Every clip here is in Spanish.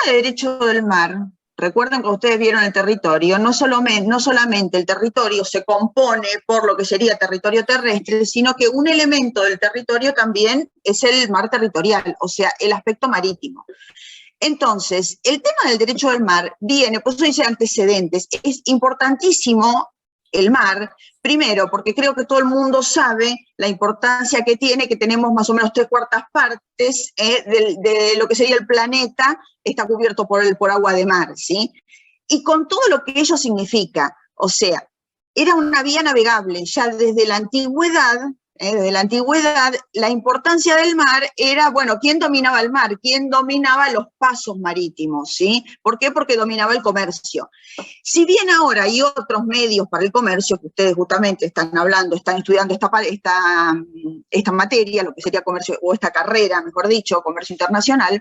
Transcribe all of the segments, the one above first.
de derecho del mar, recuerden que ustedes vieron el territorio, no solamente el territorio se compone por lo que sería territorio terrestre, sino que un elemento del territorio también es el mar territorial, o sea, el aspecto marítimo. Entonces, el tema del derecho del mar viene, por eso dice antecedentes, es importantísimo el mar, primero, porque creo que todo el mundo sabe la importancia que tiene, que tenemos más o menos 3/4 partes de lo que sería el planeta, está cubierto por agua de mar, ¿sí? Y con todo lo que ello significa, o sea, era una vía navegable, ya desde la antigüedad, la importancia del mar era, bueno, ¿quién dominaba el mar? ¿Quién dominaba los pasos marítimos? ¿Sí? ¿Por qué? Porque dominaba el comercio. Si bien ahora hay otros medios para el comercio, que ustedes justamente están hablando, están estudiando esta materia, lo que sería comercio, o esta carrera, mejor dicho, comercio internacional,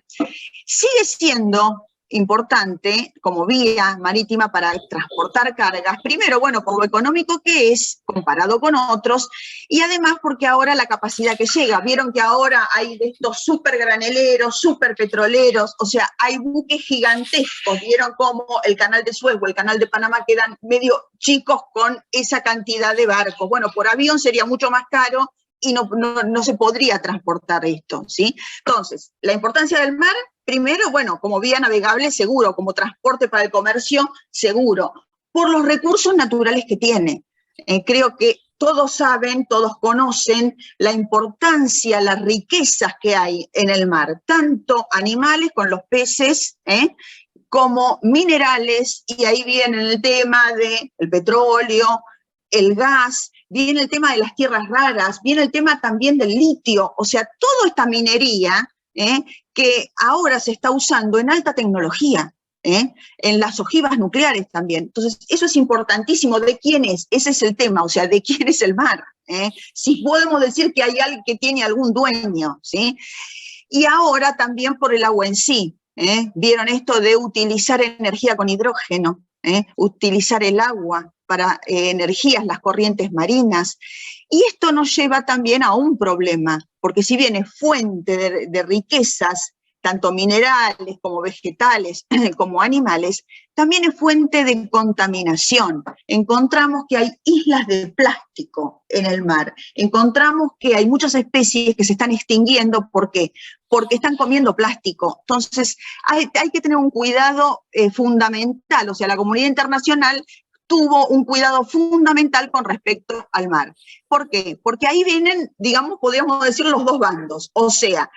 sigue siendo importante como vía marítima para transportar cargas, primero, bueno, por lo económico que es, comparado con otros, y además porque ahora la capacidad que llega, vieron que ahora hay de estos súper graneleros, súper petroleros, o sea, hay buques gigantescos, vieron cómo el canal de Suez o el canal de Panamá quedan medio chicos con esa cantidad de barcos, bueno, por avión sería mucho más caro, y no se podría transportar esto, ¿sí? Entonces, la importancia del mar, primero, bueno, como vía navegable, seguro, como transporte para el comercio, seguro, por los recursos naturales que tiene. Creo que todos saben, todos conocen la importancia, las riquezas que hay en el mar, tanto animales con los peces, como minerales, y ahí viene el tema del petróleo, el gas, viene el tema de las tierras raras, viene el tema también del litio, o sea, toda esta minería que ahora se está usando en alta tecnología, en las ojivas nucleares también. Entonces, eso es importantísimo. ¿De quién es? Ese es el tema, o sea, ¿de quién es el mar? Si podemos decir que hay alguien que tiene algún dueño, ¿sí? Y ahora también por el agua en sí. ¿Vieron esto de utilizar energía con hidrógeno? Utilizar el agua para energías, las corrientes marinas. Y esto nos lleva también a un problema, porque si bien es fuente de riquezas, tanto minerales como vegetales, como animales, también es fuente de contaminación. Encontramos que hay islas de plástico en el mar, encontramos que hay muchas especies que se están extinguiendo. ¿Por qué? Porque están comiendo plástico. Entonces, hay que tener un cuidado fundamental, o sea, la comunidad internacional tuvo un cuidado fundamental con respecto al mar. ¿Por qué? Porque ahí vienen, digamos, podríamos decir, los dos bandos, o sea,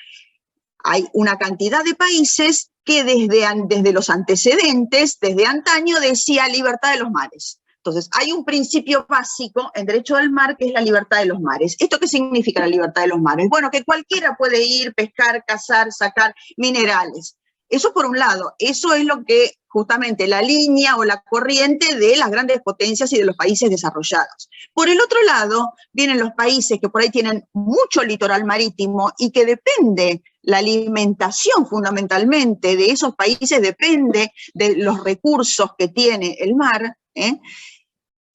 hay una cantidad de países que desde los antecedentes, desde antaño, decía libertad de los mares. Entonces, hay un principio básico en derecho del mar que es la libertad de los mares. ¿Esto qué significa la libertad de los mares? Bueno, que cualquiera puede ir, pescar, cazar, sacar minerales. Eso por un lado, eso es lo que justamente la línea o la corriente de las grandes potencias y de los países desarrollados. Por el otro lado, vienen los países que por ahí tienen mucho litoral marítimo y que depende la alimentación fundamentalmente de esos países, depende de los recursos que tiene el mar,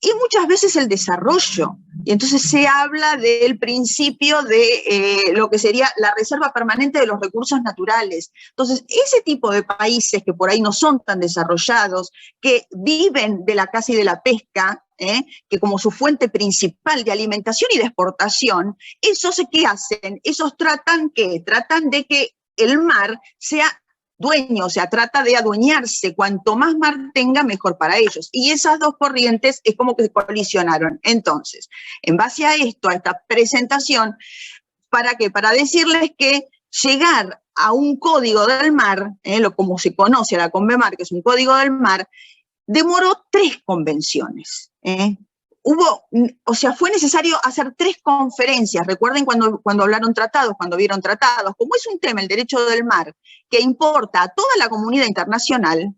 y muchas veces el desarrollo. Y entonces se habla del principio de lo que sería la reserva permanente de los recursos naturales. Entonces, ese tipo de países que por ahí no son tan desarrollados, que viven de la caza y de la pesca, que como su fuente principal de alimentación y de exportación, esos ¿qué hacen? Esos tratan de que el mar sea dueño, o sea, trata de adueñarse, cuanto más mar tenga, mejor para ellos. Y esas dos corrientes es como que se colisionaron. Entonces, en base a esto, a esta presentación, ¿para qué? Para decirles que llegar a un código del mar, como se conoce a la Convemar, que es un código del mar, demoró 3 convenciones. Fue necesario hacer 3 conferencias. Recuerden cuando hablaron tratados, cuando vieron tratados, como es un tema, el derecho del mar, que importa a toda la comunidad internacional,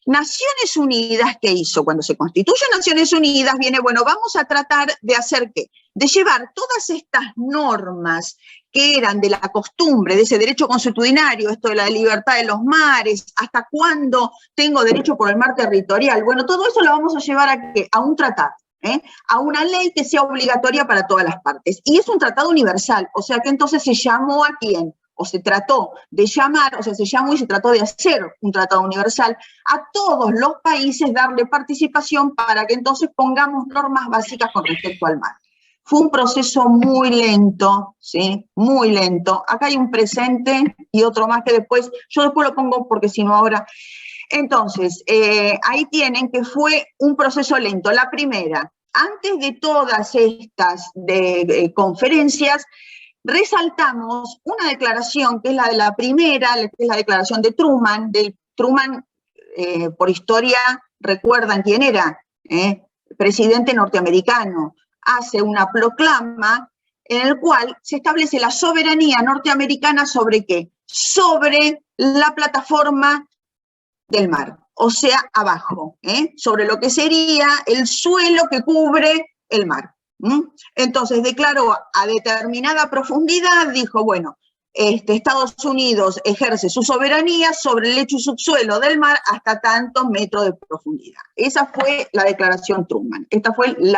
Naciones Unidas, ¿qué hizo? Cuando se constituye Naciones Unidas, viene, bueno, vamos a tratar de hacer ¿qué? De llevar todas estas normas que eran de la costumbre, de ese derecho consuetudinario, esto de la libertad de los mares, hasta cuándo tengo derecho por el mar territorial. Bueno, todo eso lo vamos a llevar a ¿qué? A un tratado. A una ley que sea obligatoria para todas las partes. Y es un tratado universal, o sea que entonces se llamó ¿a quién? o se trató de llamar, o sea, se llamó y se trató de hacer un tratado universal, a todos los países darle participación para que entonces pongamos normas básicas con respecto al mar. Fue un proceso muy lento, ¿sí? Muy lento. Acá hay un presente y otro más que después, yo después lo pongo porque si no ahora. Entonces, ahí tienen que fue un proceso lento. La primera, antes de todas estas conferencias, resaltamos una declaración que es la de la primera, que es la declaración de Truman. Por historia, recuerdan quién era, presidente norteamericano. Hace una proclama en el cual se establece la soberanía norteamericana ¿sobre qué? Sobre la plataforma del mar, o sea, abajo, sobre lo que sería el suelo que cubre el mar. Entonces declaró a determinada profundidad, dijo, bueno, Estados Unidos ejerce su soberanía sobre el lecho y subsuelo del mar hasta tantos metros de profundidad. Esa fue la declaración Truman. Esta fue el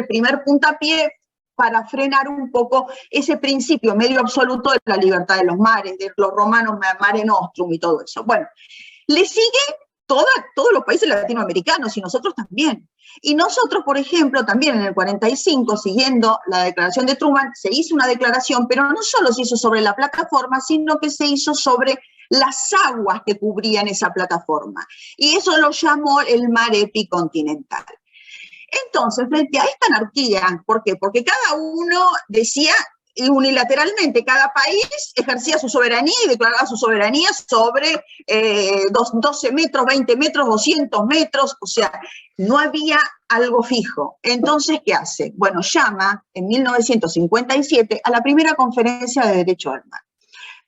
primer puntapié para frenar un poco ese principio medio absoluto de la libertad de los mares, de los romanos Mare Nostrum y todo eso. Bueno, le sigue todos los países latinoamericanos y nosotros también. Y nosotros, por ejemplo, también en el 45, siguiendo la declaración de Truman, se hizo una declaración, pero no solo se hizo sobre la plataforma, sino que se hizo sobre las aguas que cubrían esa plataforma. Y eso lo llamó el mar epicontinental. Entonces, frente a esta anarquía, ¿por qué? Porque cada uno decía unilateralmente, cada país ejercía su soberanía y declaraba su soberanía sobre 12 metros, 20 metros, 200 metros, o sea, no había algo fijo. Entonces, ¿qué hace? Bueno, llama en 1957 a la primera conferencia de Derecho al Mar,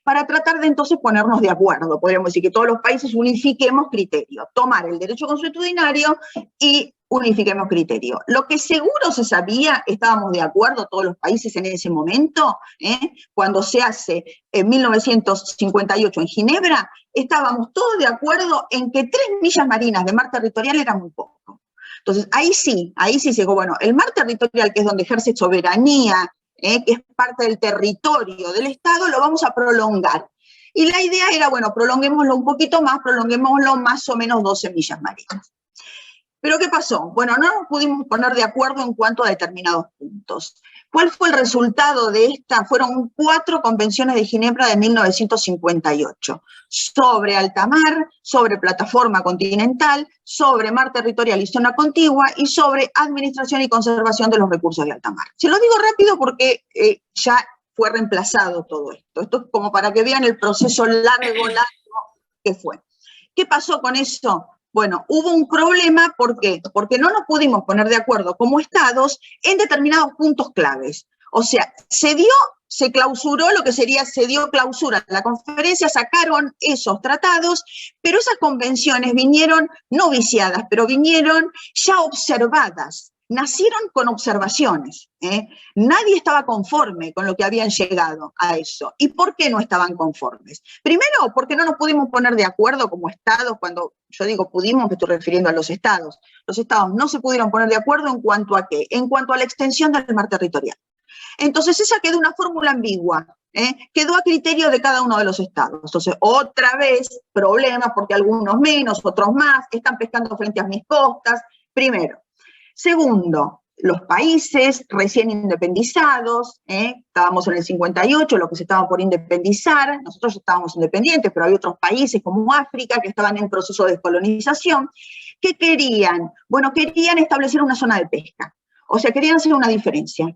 para tratar de entonces ponernos de acuerdo, podríamos decir que todos los países unifiquemos criterios, tomar el derecho consuetudinario y unifiquemos criterios. Lo que seguro se sabía, estábamos de acuerdo todos los países en ese momento, cuando se hace en 1958 en Ginebra, estábamos todos de acuerdo en que 3 millas marinas de mar territorial era muy poco. Entonces, ahí sí se dijo, bueno, el mar territorial, que es donde ejerce soberanía, que es parte del territorio del Estado, lo vamos a prolongar. Y la idea era, bueno, prolonguémoslo un poquito más, prolonguémoslo más o menos 12 millas marinas. ¿Pero qué pasó? Bueno, no nos pudimos poner de acuerdo en cuanto a determinados puntos. ¿Cuál fue el resultado de esta? Fueron 4 convenciones de Ginebra de 1958, sobre alta mar, sobre plataforma continental, sobre mar territorial y zona contigua, y sobre administración y conservación de los recursos de alta mar. Se lo digo rápido porque ya fue reemplazado todo esto. Esto es como para que vean el proceso largo que fue. ¿Qué pasó con eso? Bueno, hubo un problema, ¿por qué? Porque no nos pudimos poner de acuerdo como estados en determinados puntos claves. O sea, se clausuró lo que sería, se dio clausura a la conferencia, sacaron esos tratados, pero esas convenciones vinieron no viciadas, pero vinieron ya observadas. Nacieron con observaciones, Nadie estaba conforme con lo que habían llegado a eso. ¿Y por qué no estaban conformes? Primero, porque no nos pudimos poner de acuerdo como estados. Cuando yo digo pudimos, me estoy refiriendo a los estados. Los estados no se pudieron poner de acuerdo en cuanto a ¿qué? En cuanto a la extensión del mar territorial. Entonces esa quedó una fórmula ambigua, quedó a criterio de cada uno de los estados. Entonces, otra vez, problemas porque algunos menos, otros más, están pescando frente a mis costas, primero. Segundo, los países recién independizados, estábamos en el 58, los que se estaban por independizar, nosotros estábamos independientes, pero hay otros países como África que estaban en proceso de descolonización. ¿Qué querían? Bueno, querían establecer una zona de pesca. O sea, querían hacer una diferencia.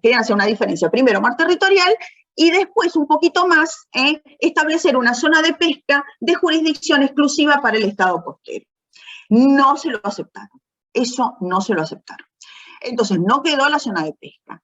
Primero mar territorial y después un poquito más, establecer una zona de pesca de jurisdicción exclusiva para el Estado costero. No se lo aceptaron. Eso no se lo aceptaron. Entonces, no quedó la zona de pesca.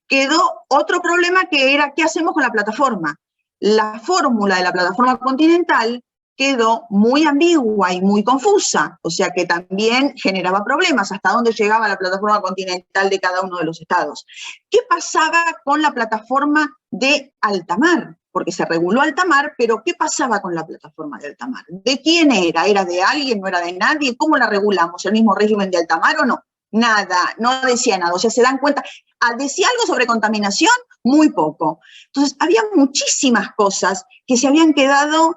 Quedó otro problema que era, ¿qué hacemos con la plataforma? La fórmula de la plataforma continental quedó muy ambigua y muy confusa, o sea que también generaba problemas, hasta dónde llegaba la plataforma continental de cada uno de los estados. ¿Qué pasaba con la plataforma de alta mar? Porque se reguló alta mar, pero ¿qué pasaba con la plataforma de alta mar? ¿De quién era? ¿Era de alguien? ¿No era de nadie? ¿Cómo la regulamos? ¿El mismo régimen de alta mar o no? Nada, no decía nada. O sea, se dan cuenta, ¿Decía algo sobre contaminación? Muy poco. Entonces, había muchísimas cosas que se habían quedado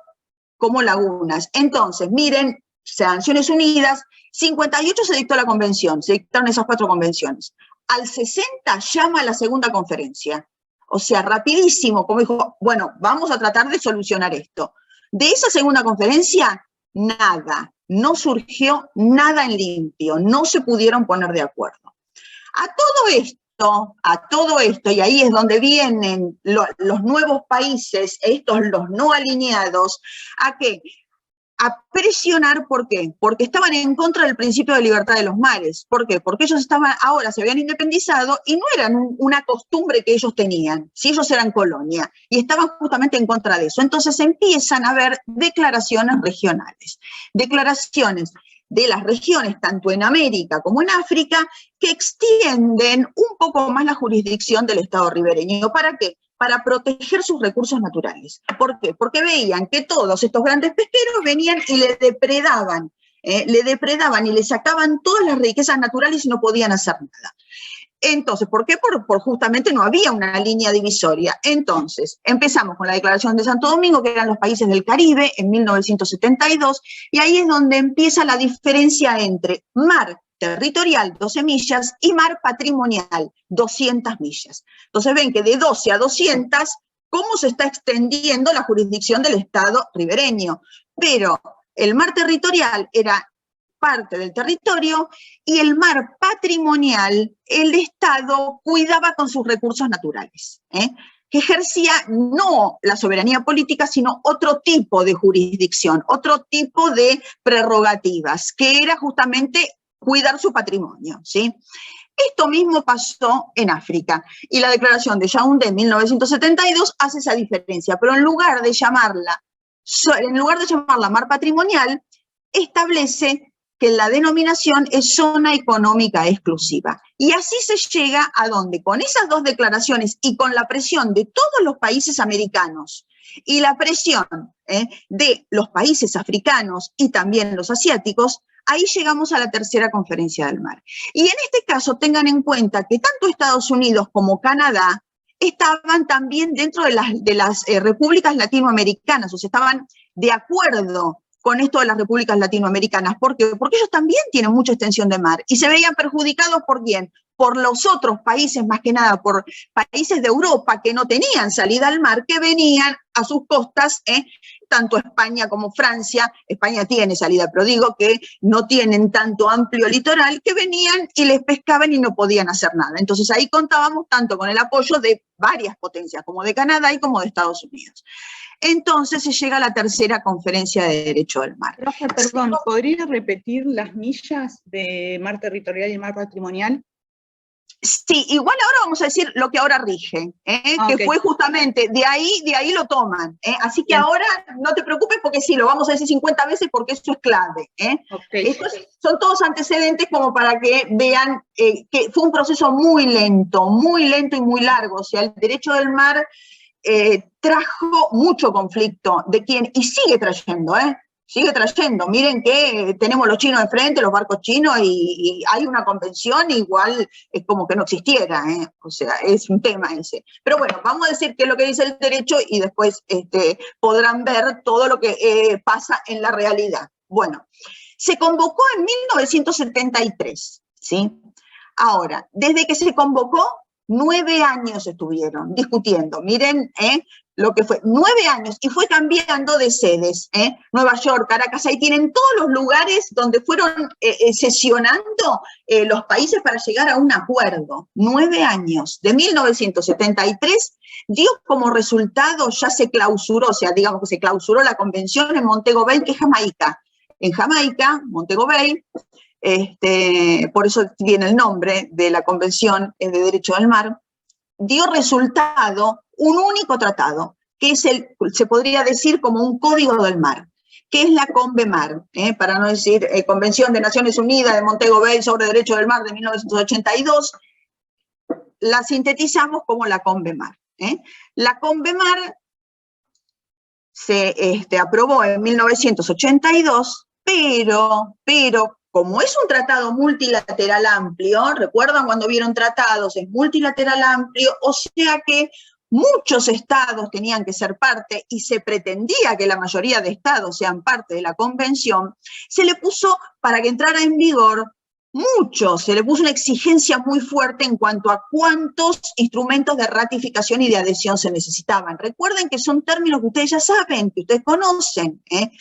como lagunas. Entonces, miren, Naciones Unidas, 58 se dictó la convención, se dictaron esas 4 convenciones. Al 60 llama a la segunda conferencia. O sea, rapidísimo, como dijo, bueno, vamos a tratar de solucionar esto. De esa segunda conferencia, nada, no surgió nada en limpio, no se pudieron poner de acuerdo. A todo esto, y ahí es donde vienen los nuevos países, estos los no alineados, ¿a qué? A presionar, ¿por qué? Porque estaban en contra del principio de libertad de los mares. ¿Por qué? Porque ellos ahora se habían independizado y no eran una costumbre que ellos tenían, si ellos eran colonia, y estaban justamente en contra de eso. Entonces empiezan a haber declaraciones regionales, declaraciones de las regiones, tanto en América como en África, que extienden un poco más la jurisdicción del Estado ribereño. ¿Para qué? Para proteger sus recursos naturales. ¿Por qué? Porque veían que todos estos grandes pesqueros venían y le depredaban y le sacaban todas las riquezas naturales y no podían hacer nada. Entonces, ¿por qué? Por justamente no había una línea divisoria. Entonces, empezamos con la Declaración de Santo Domingo, que eran los países del Caribe, en 1972, y ahí es donde empieza la diferencia entre mar territorial, 12 millas, y mar patrimonial, 200 millas. Entonces ven que de 12 a 200, ¿cómo se está extendiendo la jurisdicción del Estado ribereño? Pero el mar territorial era parte del territorio y el mar patrimonial, el Estado cuidaba con sus recursos naturales, que ejercía no la soberanía política, sino otro tipo de jurisdicción, otro tipo de prerrogativas, que era justamente cuidar su patrimonio, ¿sí? Esto mismo pasó en África, y la Declaración de Yaoundé en 1972 hace esa diferencia, pero en lugar de llamarla mar patrimonial, establece que la denominación es zona económica exclusiva. Y así se llega a donde, con esas 2 declaraciones y con la presión de todos los países americanos y la presión de los países africanos y también los asiáticos, ahí llegamos a la tercera conferencia del mar. Y en este caso tengan en cuenta que tanto Estados Unidos como Canadá estaban también dentro de las repúblicas latinoamericanas, o sea, estaban de acuerdo con esto de las repúblicas latinoamericanas. ¿Por qué? Porque ellos también tienen mucha extensión de mar y se veían perjudicados ¿por quién? Por los otros países, más que nada por países de Europa que no tenían salida al mar, que venían a sus costas, tanto España como Francia. España tiene salida, pero digo que no tienen tanto amplio litoral, que venían y les pescaban y no podían hacer nada. Entonces ahí contábamos tanto con el apoyo de varias potencias, como de Canadá y como de Estados Unidos. Entonces se llega a la tercera conferencia de Derecho del Mar. Rosa, perdón, ¿podría repetir las millas de mar territorial y mar patrimonial? Sí, igual ahora vamos a decir lo que ahora rige, que fue justamente, de ahí lo toman. Así que ahora no te preocupes porque sí, lo vamos a decir 50 veces porque eso es clave. Son todos antecedentes como para que vean que fue un proceso muy lento y muy largo. O sea, el derecho del mar trajo mucho conflicto de quién, y sigue trayendo, sigue trayendo. Miren que tenemos los chinos enfrente, los barcos chinos, y hay una convención, igual es como que no existiera, o sea, es un tema ese. Pero bueno, vamos a decir qué es lo que dice el derecho y después podrán ver todo lo que pasa en la realidad. Bueno, se convocó en 1973, ¿sí? Ahora, desde que se convocó, 9 años estuvieron discutiendo, miren lo que fue, 9 años, y fue cambiando de sedes, Nueva York, Caracas, ahí tienen todos los lugares donde fueron sesionando los países para llegar a un acuerdo. 9 años, de 1973, dio como resultado, ya se clausuró, o sea, digamos que se clausuró la convención en Montego Bay, que es Jamaica. En Jamaica, Montego Bay, por eso viene el nombre de la Convención de Derecho del Mar, dio resultado un único tratado, que es se podría decir como un código del mar, que es la CONVEMAR, para no decir Convención de Naciones Unidas de Montego Bay sobre Derecho del Mar de 1982, la sintetizamos como la CONVEMAR. La CONVEMAR se aprobó en 1982, pero como es un tratado multilateral amplio, ¿recuerdan cuando vieron tratados? Es multilateral amplio, o sea que muchos estados tenían que ser parte y se pretendía que la mayoría de estados sean parte de la convención, se le puso, para que entrara en vigor, se le puso una exigencia muy fuerte en cuanto a cuántos instrumentos de ratificación y de adhesión se necesitaban. Recuerden que son términos que ustedes ya saben, que ustedes conocen, ¿eh?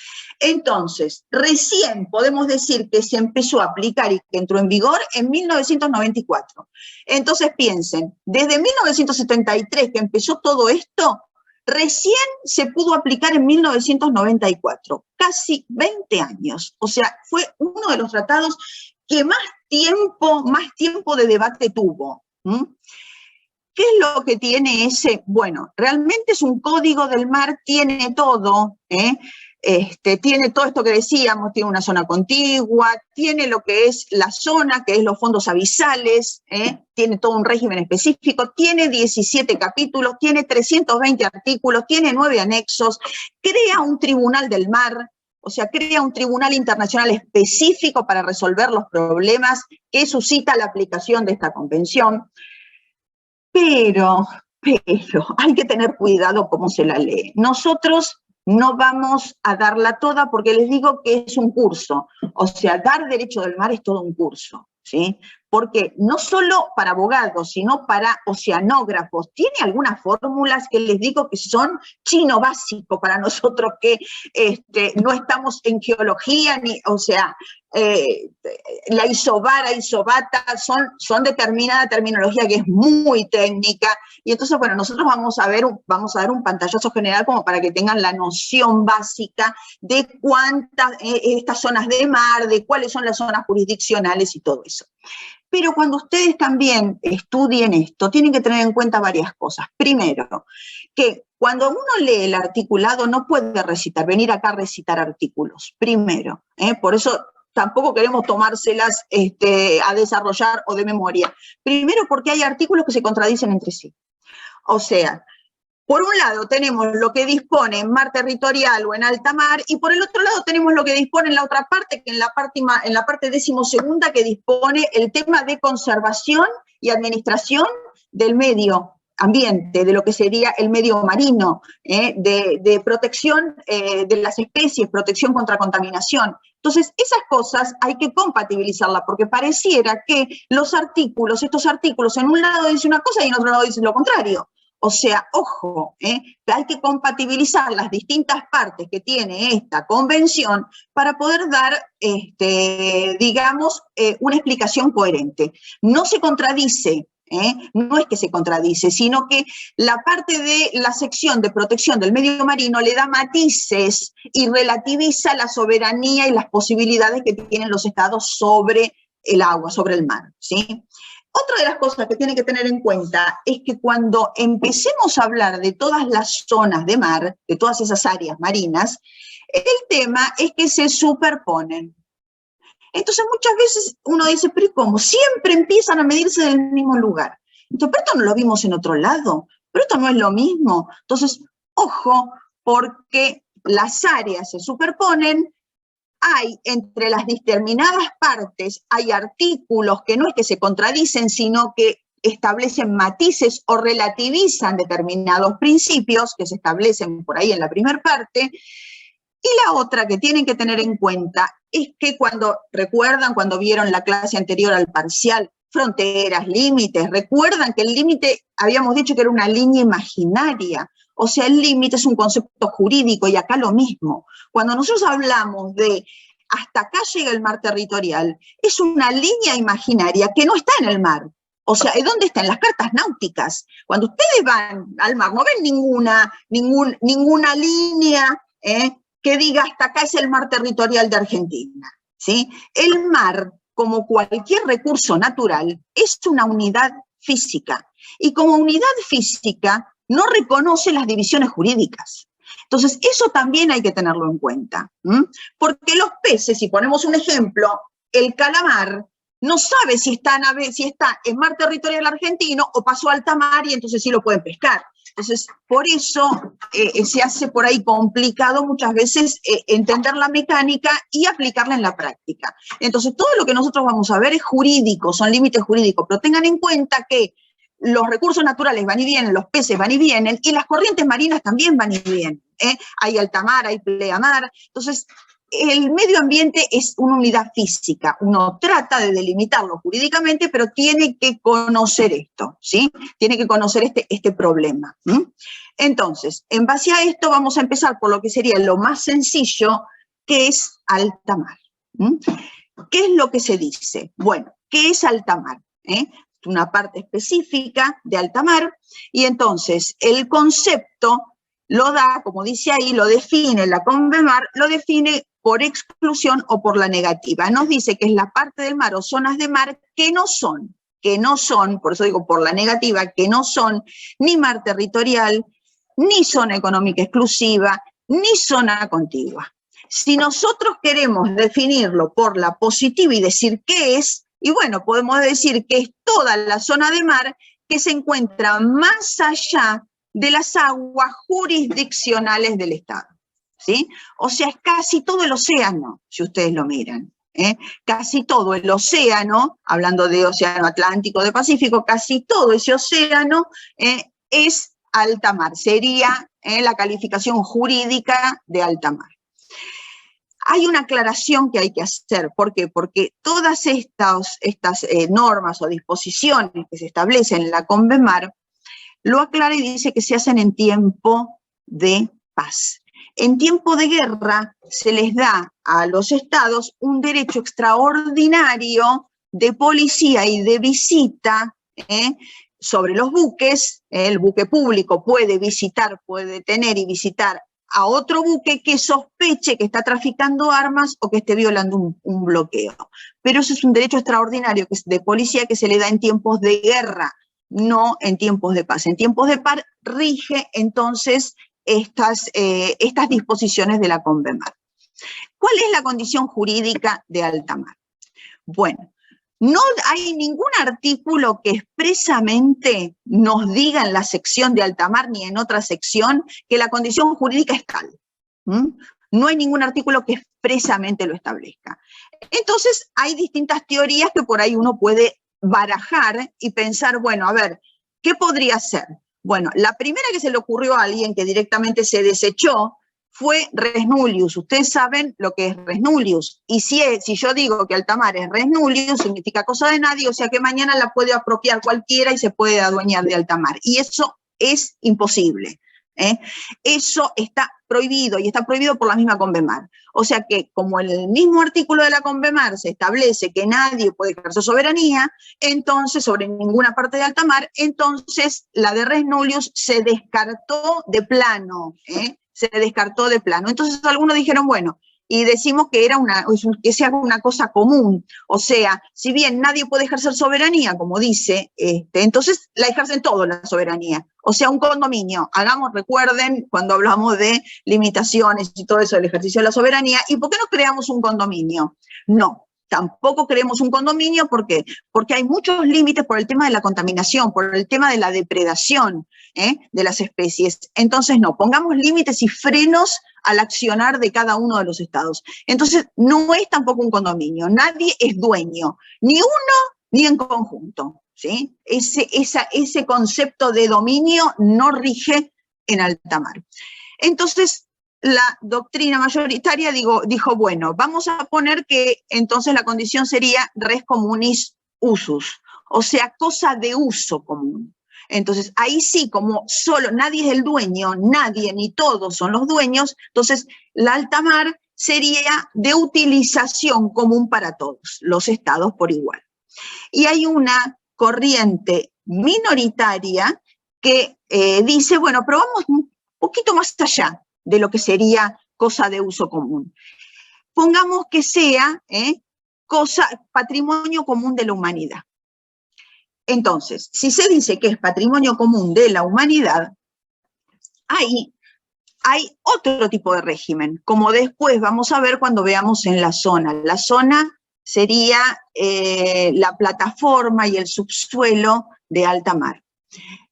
Entonces, recién podemos decir que se empezó a aplicar y que entró en vigor en 1994. Entonces piensen, desde 1973 que empezó todo esto, recién se pudo aplicar en 1994, casi 20 años. O sea, fue uno de los tratados que más tiempo de debate tuvo. ¿Qué es lo que tiene ese? Bueno, realmente es un código del mar, tiene todo, tiene todo esto que decíamos, tiene una zona contigua, tiene lo que es la zona, que es los fondos abisales, tiene todo un régimen específico, tiene 17 capítulos, tiene 320 artículos, tiene 9 anexos, crea un tribunal del mar, o sea, crea un tribunal internacional específico para resolver los problemas que suscita la aplicación de esta convención. Pero hay que tener cuidado cómo se la lee. Nosotros no vamos a darla toda porque les digo que es un curso. O sea, dar derecho del mar es todo un curso, ¿sí? Porque no solo para abogados, sino para oceanógrafos. Tiene algunas fórmulas que les digo que son chino básico para nosotros que no estamos en geología, o sea, la isobara, isobata, son determinada terminología que es muy técnica, y entonces, bueno, nosotros vamos a dar un pantallazo general como para que tengan la noción básica de cuántas, estas zonas de mar, de cuáles son las zonas jurisdiccionales y todo eso. Pero cuando ustedes también estudien esto, tienen que tener en cuenta varias cosas. Primero, que cuando uno lee el articulado no puede venir acá a recitar artículos, primero. Por eso tampoco queremos tomárselas a desarrollar o de memoria. Primero porque hay artículos que se contradicen entre sí. O sea, por un lado tenemos lo que dispone en mar territorial o en alta mar, y por el otro lado tenemos lo que dispone en la otra parte, que en la parte 12ª, que dispone el tema de conservación y administración del medio ambiente, de lo que sería el medio marino, de protección de las especies, protección contra contaminación. Entonces, esas cosas hay que compatibilizarlas, porque pareciera que estos artículos, en un lado dicen una cosa y en otro lado dicen lo contrario. O sea, ojo, hay que compatibilizar las distintas partes que tiene esta convención para poder dar, digamos, una explicación coherente. No se contradice, no es que se contradice, sino que la parte de la sección de protección del medio marino le da matices y relativiza la soberanía y las posibilidades que tienen los estados sobre el agua, sobre el mar, ¿sí? Otra de las cosas que tienen que tener en cuenta es que cuando empecemos a hablar de todas las zonas de mar, de todas esas áreas marinas, el tema es que se superponen. Entonces muchas veces uno dice, pero ¿cómo? Siempre empiezan a medirse del mismo lugar. Entonces, pero esto no lo vimos en otro lado, pero esto no es lo mismo. Entonces, ojo, porque las áreas se superponen. Hay entre las determinadas partes, hay artículos que no es que se contradicen, sino que establecen matices o relativizan determinados principios que se establecen por ahí en la primera parte. Y la otra que tienen que tener en cuenta es que recuerdan cuando vieron la clase anterior al parcial, fronteras, límites, recuerdan que el límite, habíamos dicho que era una línea imaginaria. O sea, el límite es un concepto jurídico, y acá lo mismo. Cuando nosotros hablamos de hasta acá llega el mar territorial, es una línea imaginaria que no está en el mar. O sea, ¿dónde está? En las cartas náuticas. Cuando ustedes van al mar, no ven ninguna línea que diga hasta acá es el mar territorial de Argentina, ¿sí? El mar, como cualquier recurso natural, es una unidad física. Y como unidad física, no reconoce las divisiones jurídicas. Entonces, eso también hay que tenerlo en cuenta. Porque los peces, si ponemos un ejemplo, el calamar no sabe si está en mar territorial argentino o pasó a alta mar y entonces sí lo pueden pescar. Entonces, por eso se hace por ahí complicado muchas veces entender la mecánica y aplicarla en la práctica. Entonces, todo lo que nosotros vamos a ver es jurídico, son límites jurídicos, pero tengan en cuenta que los recursos naturales van y vienen, los peces van y vienen, y las corrientes marinas también van y vienen. Hay alta mar, hay pleamar. Entonces, el medio ambiente es una unidad física. Uno trata de delimitarlo jurídicamente, pero tiene que conocer esto, ¿sí? Tiene que conocer este problema. Entonces, en base a esto vamos a empezar por lo que sería lo más sencillo, que es alta mar. ¿Qué es lo que se dice? Bueno, ¿qué es alta mar? Una parte específica de alta mar, y entonces el concepto lo da, como dice ahí, lo define la CONVEMAR, lo define por exclusión o por la negativa. Nos dice que es la parte del mar o zonas de mar que no son, por eso digo por la negativa, que no son ni mar territorial, ni zona económica exclusiva, ni zona contigua. Si nosotros queremos definirlo por la positiva y decir qué es, y bueno, podemos decir que es toda la zona de mar que se encuentra más allá de las aguas jurisdiccionales del Estado, ¿sí? O sea, es casi todo el océano, si ustedes lo miran, casi todo el océano, hablando de océano Atlántico, de Pacífico, casi todo ese océano es alta mar, sería la calificación jurídica de alta mar. Hay una aclaración que hay que hacer. ¿Por qué? Porque todas estas normas o disposiciones que se establecen en la CONVEMAR lo aclara y dice que se hacen en tiempo de paz. En tiempo de guerra se les da a los estados un derecho extraordinario de policía y de visita sobre los buques. El buque público puede visitar, puede detener y visitar a otro buque que sospeche que está traficando armas o que esté violando un bloqueo. Pero eso es un derecho extraordinario de policía que se le da en tiempos de guerra, no en tiempos de paz. En tiempos de paz rige entonces estas disposiciones de la CONVEMAR. ¿Cuál es la condición jurídica de alta mar? Bueno, no hay ningún artículo que expresamente nos diga en la sección de alta mar ni en otra sección que la condición jurídica es tal. No hay ningún artículo que expresamente lo establezca. Entonces hay distintas teorías que por ahí uno puede barajar y pensar, bueno, a ver, ¿qué podría ser? Bueno, la primera que se le ocurrió a alguien que directamente se desechó fue res nullius. Ustedes saben lo que es res nullius. Y si yo digo que alta mar es res nullius, significa cosa de nadie, o sea que mañana la puede apropiar cualquiera y se puede adueñar de alta mar. Y eso es imposible. Eso está prohibido, y está prohibido por la misma CONVEMAR. O sea que, como en el mismo artículo de la CONVEMAR se establece que nadie puede ejercer soberanía, entonces, sobre ninguna parte de alta mar, entonces la de res nullius se descartó de plano, se descartó de plano. Entonces algunos dijeron, bueno, y decimos que que sea una cosa común, o sea, si bien nadie puede ejercer soberanía, como dice, entonces la ejercen todos la soberanía, o sea, un condominio. Recuerden cuando hablamos de limitaciones y todo eso del ejercicio de la soberanía, ¿y por qué no creamos un condominio? No. Tampoco queremos un condominio, ¿por qué? Porque hay muchos límites por el tema de la contaminación, por el tema de la depredación de las especies. Entonces, no, pongamos límites y frenos al accionar de cada uno de los estados. Entonces, no es tampoco un condominio, nadie es dueño, ni uno ni en conjunto, ¿sí? Ese concepto de dominio no rige en alta mar. Entonces, la doctrina mayoritaria dijo, bueno, vamos a poner que entonces la condición sería res communis usus, o sea, cosa de uso común. Entonces, ahí sí, como solo nadie es el dueño, nadie ni todos son los dueños, entonces la alta mar sería de utilización común para todos, los estados por igual. Y hay una corriente minoritaria que dice, bueno, pero vamos un poquito más allá de lo que sería cosa de uso común. Pongamos que sea patrimonio común de la humanidad. Entonces, si se dice que es patrimonio común de la humanidad, ahí hay otro tipo de régimen, como después vamos a ver cuando veamos en la zona. La zona sería la plataforma y el subsuelo de alta mar.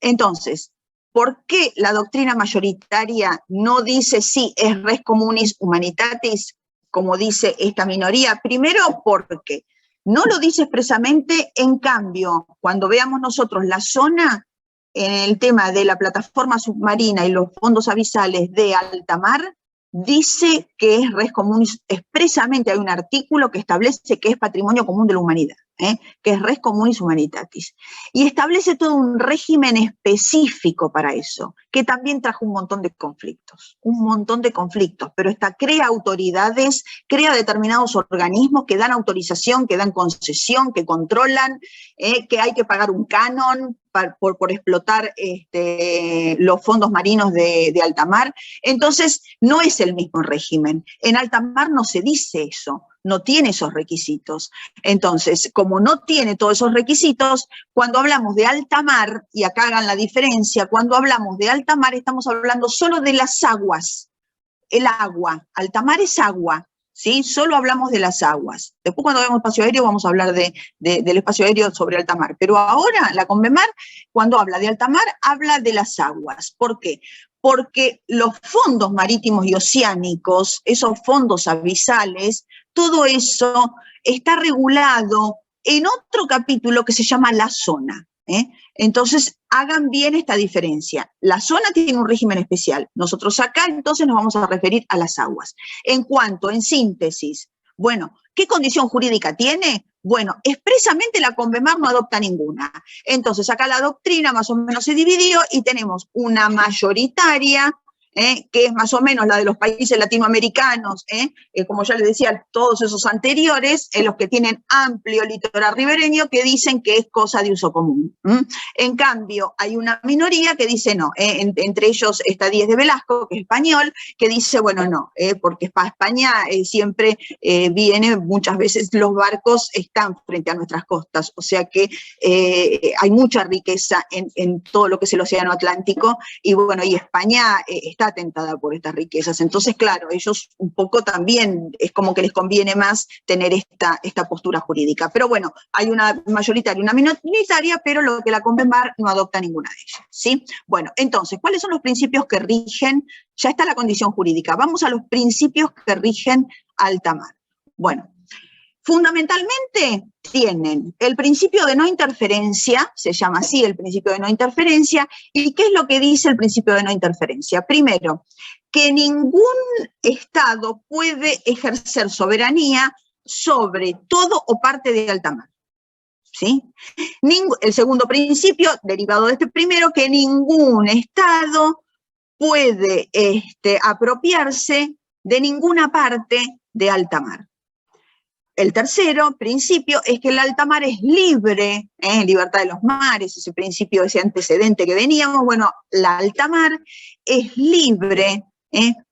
Entonces, ¿por qué la doctrina mayoritaria no dice sí, es res communis humanitatis, como dice esta minoría? Primero, porque no lo dice expresamente, en cambio, cuando veamos nosotros la zona, en el tema de la plataforma submarina y los fondos abisales de alta mar, dice que es res communis, expresamente hay un artículo que establece que es patrimonio común de la humanidad, que es res communis humanitatis, y establece todo un régimen específico para eso, que también trajo un montón de conflictos, pero crea autoridades, crea determinados organismos que dan autorización, que dan concesión, que controlan, que hay que pagar un canon por explotar los fondos marinos de alta mar. Entonces, no es el mismo régimen. En alta mar no se dice eso, no tiene esos requisitos. Entonces, como no tiene todos esos requisitos, cuando hablamos de alta mar, y acá hagan la diferencia, cuando hablamos de alta mar estamos hablando solo de las aguas, el agua, alta mar es agua, ¿sí? Solo hablamos de las aguas. Después cuando veamos espacio aéreo vamos a hablar del espacio aéreo sobre alta mar, pero ahora la Convemar, cuando habla de alta mar, habla de las aguas. ¿Por qué? Porque los fondos marítimos y oceánicos, esos fondos abisales, todo eso está regulado en otro capítulo que se llama la zona. Entonces, hagan bien esta diferencia. La zona tiene un régimen especial. Nosotros acá, entonces, nos vamos a referir a las aguas. En cuanto, en síntesis, bueno, ¿qué condición jurídica tiene? Bueno, expresamente la Convemar no adopta ninguna. Entonces, acá la doctrina más o menos se dividió y tenemos una mayoritaria, que es más o menos la de los países latinoamericanos, como ya les decía, todos esos anteriores, los que tienen amplio litoral ribereño, que dicen que es cosa de uso común. En cambio, hay una minoría que dice no, entre ellos está Díez de Velasco, que es español, que dice, bueno, no, porque para España siempre viene, muchas veces los barcos están frente a nuestras costas, o sea que hay mucha riqueza en todo lo que es el océano Atlántico, y bueno, y España está atentada por estas riquezas. Entonces, claro, ellos un poco también es como que les conviene más tener esta postura jurídica. Pero bueno, hay una mayoritaria y una minoritaria, pero lo que la Convemar no adopta ninguna de ellas, ¿sí? Bueno, entonces, ¿cuáles son los principios que rigen? Ya está la condición jurídica. Vamos a los principios que rigen alta mar. Bueno, fundamentalmente tienen el principio de no interferencia, se llama así el principio de no interferencia, ¿y qué es lo que dice el principio de no interferencia? Primero, que ningún Estado puede ejercer soberanía sobre todo o parte de alta mar, ¿sí? El segundo principio, derivado de este primero, que ningún Estado puede apropiarse de ninguna parte de alta mar. El tercero principio es que el alta mar es libre, libertad de los mares, ese principio, ese antecedente que veníamos. Bueno, la alta mar es libre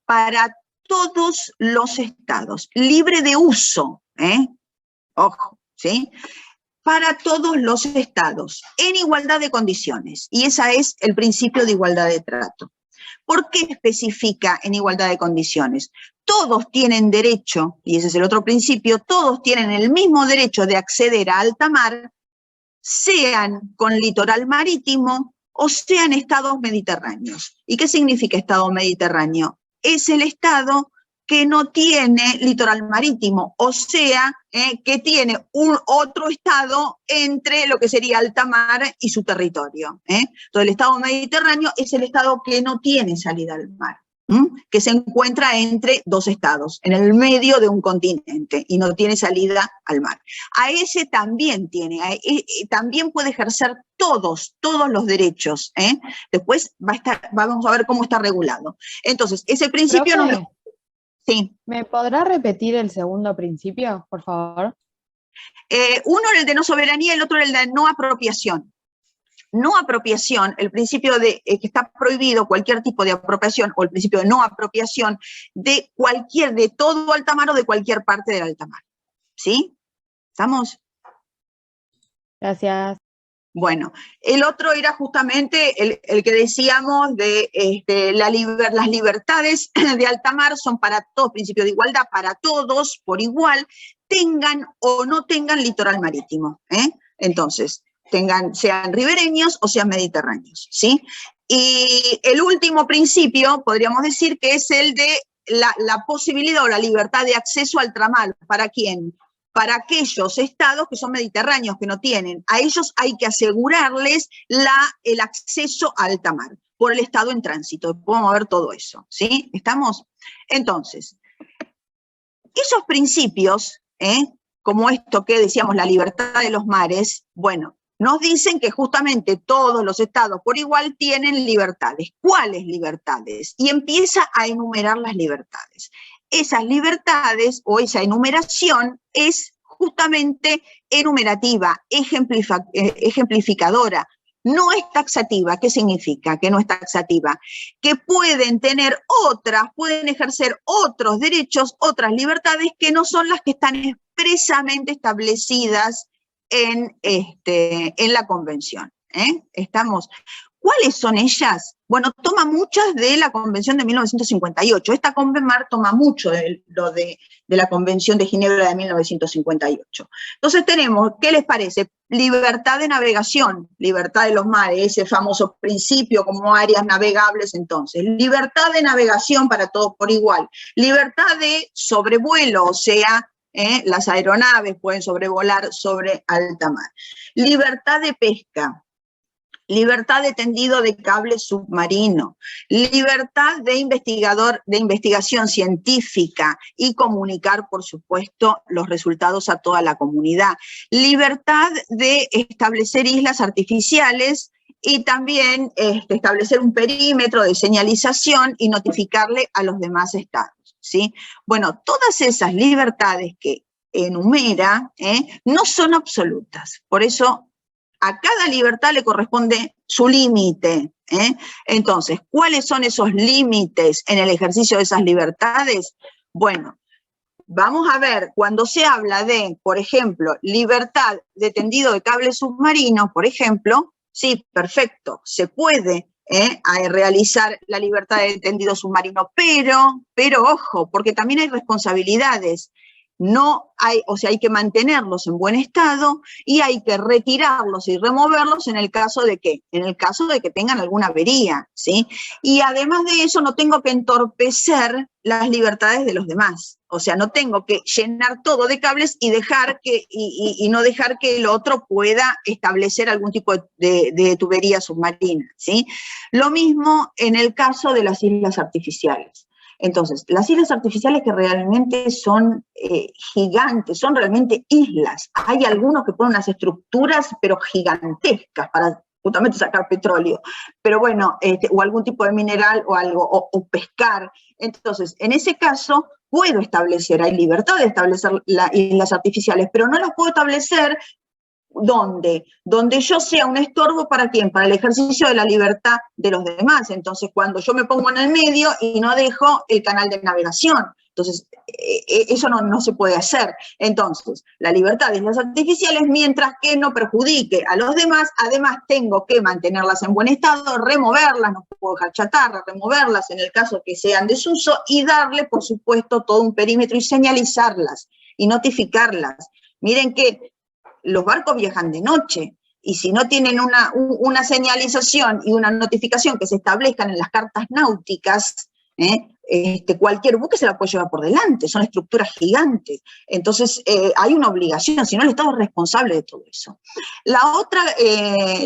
para todos los estados, libre de uso, ojo, ¿sí? Para todos los estados, en igualdad de condiciones, y ese es el principio de igualdad de trato. ¿Por qué especifica en igualdad de condiciones? Todos tienen derecho, y ese es el otro principio, todos tienen el mismo derecho de acceder a alta mar, sean con litoral marítimo o sean estados mediterráneos. ¿Y qué significa estado mediterráneo? Es el estado que no tiene litoral marítimo, o sea, que tiene otro estado entre lo que sería alta mar y su territorio. Entonces, el estado mediterráneo es el estado que no tiene salida al mar, que se encuentra entre dos estados, en el medio de un continente, y no tiene salida al mar. A ese también también puede ejercer todos los derechos. Después vamos a ver cómo está regulado. Entonces, ese principio nos... Sí. ¿Me podrá repetir el segundo principio, por favor? Uno era el de no soberanía, el otro era el de no apropiación. No apropiación, el principio de que está prohibido cualquier tipo de apropiación, o el principio de no apropiación de todo alta mar o de cualquier parte del alta mar. ¿Sí? ¿Estamos? Gracias. Bueno, el otro era justamente el que decíamos de las libertades de alta mar son para todos, principio de igualdad, para todos por igual, tengan o no tengan litoral marítimo, Entonces, sean ribereños o sean mediterráneos, ¿sí? Y el último principio, podríamos decir que es el de la posibilidad o la libertad de acceso al ultramar. ¿Para quién? Para aquellos estados que son mediterráneos, que no tienen. A ellos hay que asegurarles el acceso a alta mar por el estado en tránsito. Podemos ver todo eso, ¿sí? ¿Estamos? Entonces, esos principios, como esto que decíamos, la libertad de los mares, bueno, nos dicen que justamente todos los estados por igual tienen libertades. ¿Cuáles libertades? Y empieza a enumerar las libertades. Esas libertades o esa enumeración es justamente enumerativa, ejemplificadora. No es taxativa. ¿Qué significa que no es taxativa? Que pueden ejercer otros derechos, otras libertades que no son las que están expresamente establecidas en la Convención. ¿Estamos? ¿Cuáles son ellas? Bueno, toma muchas de la Convención de 1958. Esta Convenmar toma mucho de la Convención de Ginebra de 1958. Entonces tenemos, ¿qué les parece? Libertad de navegación, libertad de los mares, ese famoso principio como áreas navegables entonces. Libertad de navegación para todos por igual. Libertad de sobrevuelo, o sea, las aeronaves pueden sobrevolar sobre alta mar. Libertad de pesca. Libertad de tendido de cable submarino, libertad de investigación científica y comunicar, por supuesto, los resultados a toda la comunidad, libertad de establecer islas artificiales y también establecer un perímetro de señalización y notificarle a los demás estados, ¿sí? Bueno, todas esas libertades que enumera no son absolutas, por eso a cada libertad le corresponde su límite. Entonces, ¿cuáles son esos límites en el ejercicio de esas libertades? Bueno, vamos a ver, cuando se habla de, por ejemplo, libertad de tendido de cable submarino, por ejemplo, sí, perfecto, se puede realizar la libertad de tendido submarino, pero ojo, porque también hay responsabilidades. No hay, o sea, hay que mantenerlos en buen estado y hay que retirarlos y removerlos en el caso de ¿qué? En el caso de que tengan alguna avería, ¿sí? Y además de eso no tengo que entorpecer las libertades de los demás. O sea, no tengo que llenar todo de cables y no dejar que el otro pueda establecer algún tipo de tubería submarina, ¿sí? Lo mismo en el caso de las islas artificiales. Entonces, las islas artificiales que realmente son gigantes, son realmente islas. Hay algunos que ponen unas estructuras, pero gigantescas, para justamente sacar petróleo. Pero bueno, o algún tipo de mineral o algo, o pescar. Entonces, en ese caso, puedo establecer, hay libertad de establecer las islas artificiales, pero no las puedo establecer ¿dónde? Donde yo sea un estorbo, ¿para quién? Para el ejercicio de la libertad de los demás. Entonces, cuando yo me pongo en el medio y no dejo el canal de navegación. Entonces, eso no se puede hacer. Entonces, la libertad de islas artificiales, mientras que no perjudique a los demás, además tengo que mantenerlas en buen estado, removerlas, no puedo dejar chatarra, removerlas en el caso que sean desuso y darle, por supuesto, todo un perímetro y señalizarlas y notificarlas. Miren que los barcos viajan de noche, y si no tienen una señalización y una notificación que se establezcan en las cartas náuticas, cualquier buque se la puede llevar por delante, son estructuras gigantes. Entonces, hay una obligación, si no el Estado es responsable de todo eso. La otra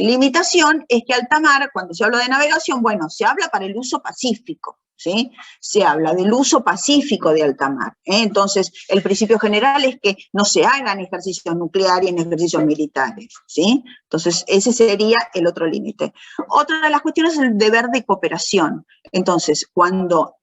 limitación es que alta mar, cuando se habla de navegación, bueno, se habla para el uso pacífico, ¿sí? Se habla del uso pacífico de alta mar. Entonces, el principio general es que no se hagan ejercicios nucleares ni ejercicios militares, ¿sí? Entonces, ese sería el otro límite. Otra de las cuestiones es el deber de cooperación. Entonces, cuando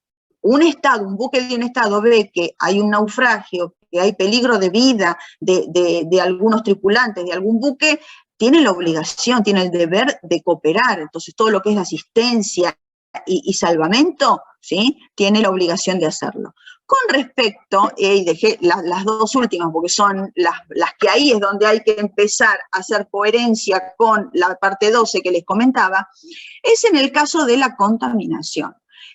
un Estado, un buque de un Estado ve que hay un naufragio, que hay peligro de vida de algunos tripulantes de algún buque, tiene la obligación, tiene el deber de cooperar. Entonces, todo lo que es la asistencia y salvamento, ¿sí? Tiene la obligación de hacerlo. Con respecto, y dejé las dos últimas porque son las que ahí es donde hay que empezar a hacer coherencia con la parte 12 que les comentaba, es en el caso de la contaminación.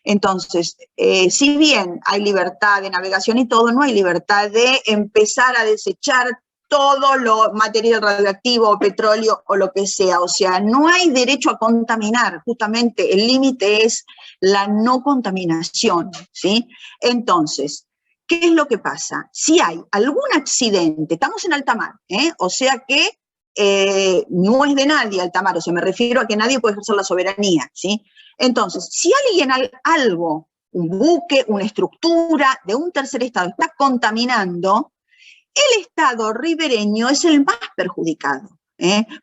Entonces, si bien hay libertad de navegación y todo, no hay libertad de empezar a desechar todo lo material radioactivo, petróleo o lo que sea. O sea, no hay derecho a contaminar. Justamente el límite es la no contaminación, ¿sí? Entonces, ¿qué es lo que pasa? Si hay algún accidente, estamos en alta mar, o sea que no es de nadie alta mar, o sea, me refiero a que nadie puede ejercer la soberanía, ¿sí? Entonces, si alguien, algo, un buque, una estructura de un tercer estado está contaminando, el estado ribereño es el más perjudicado.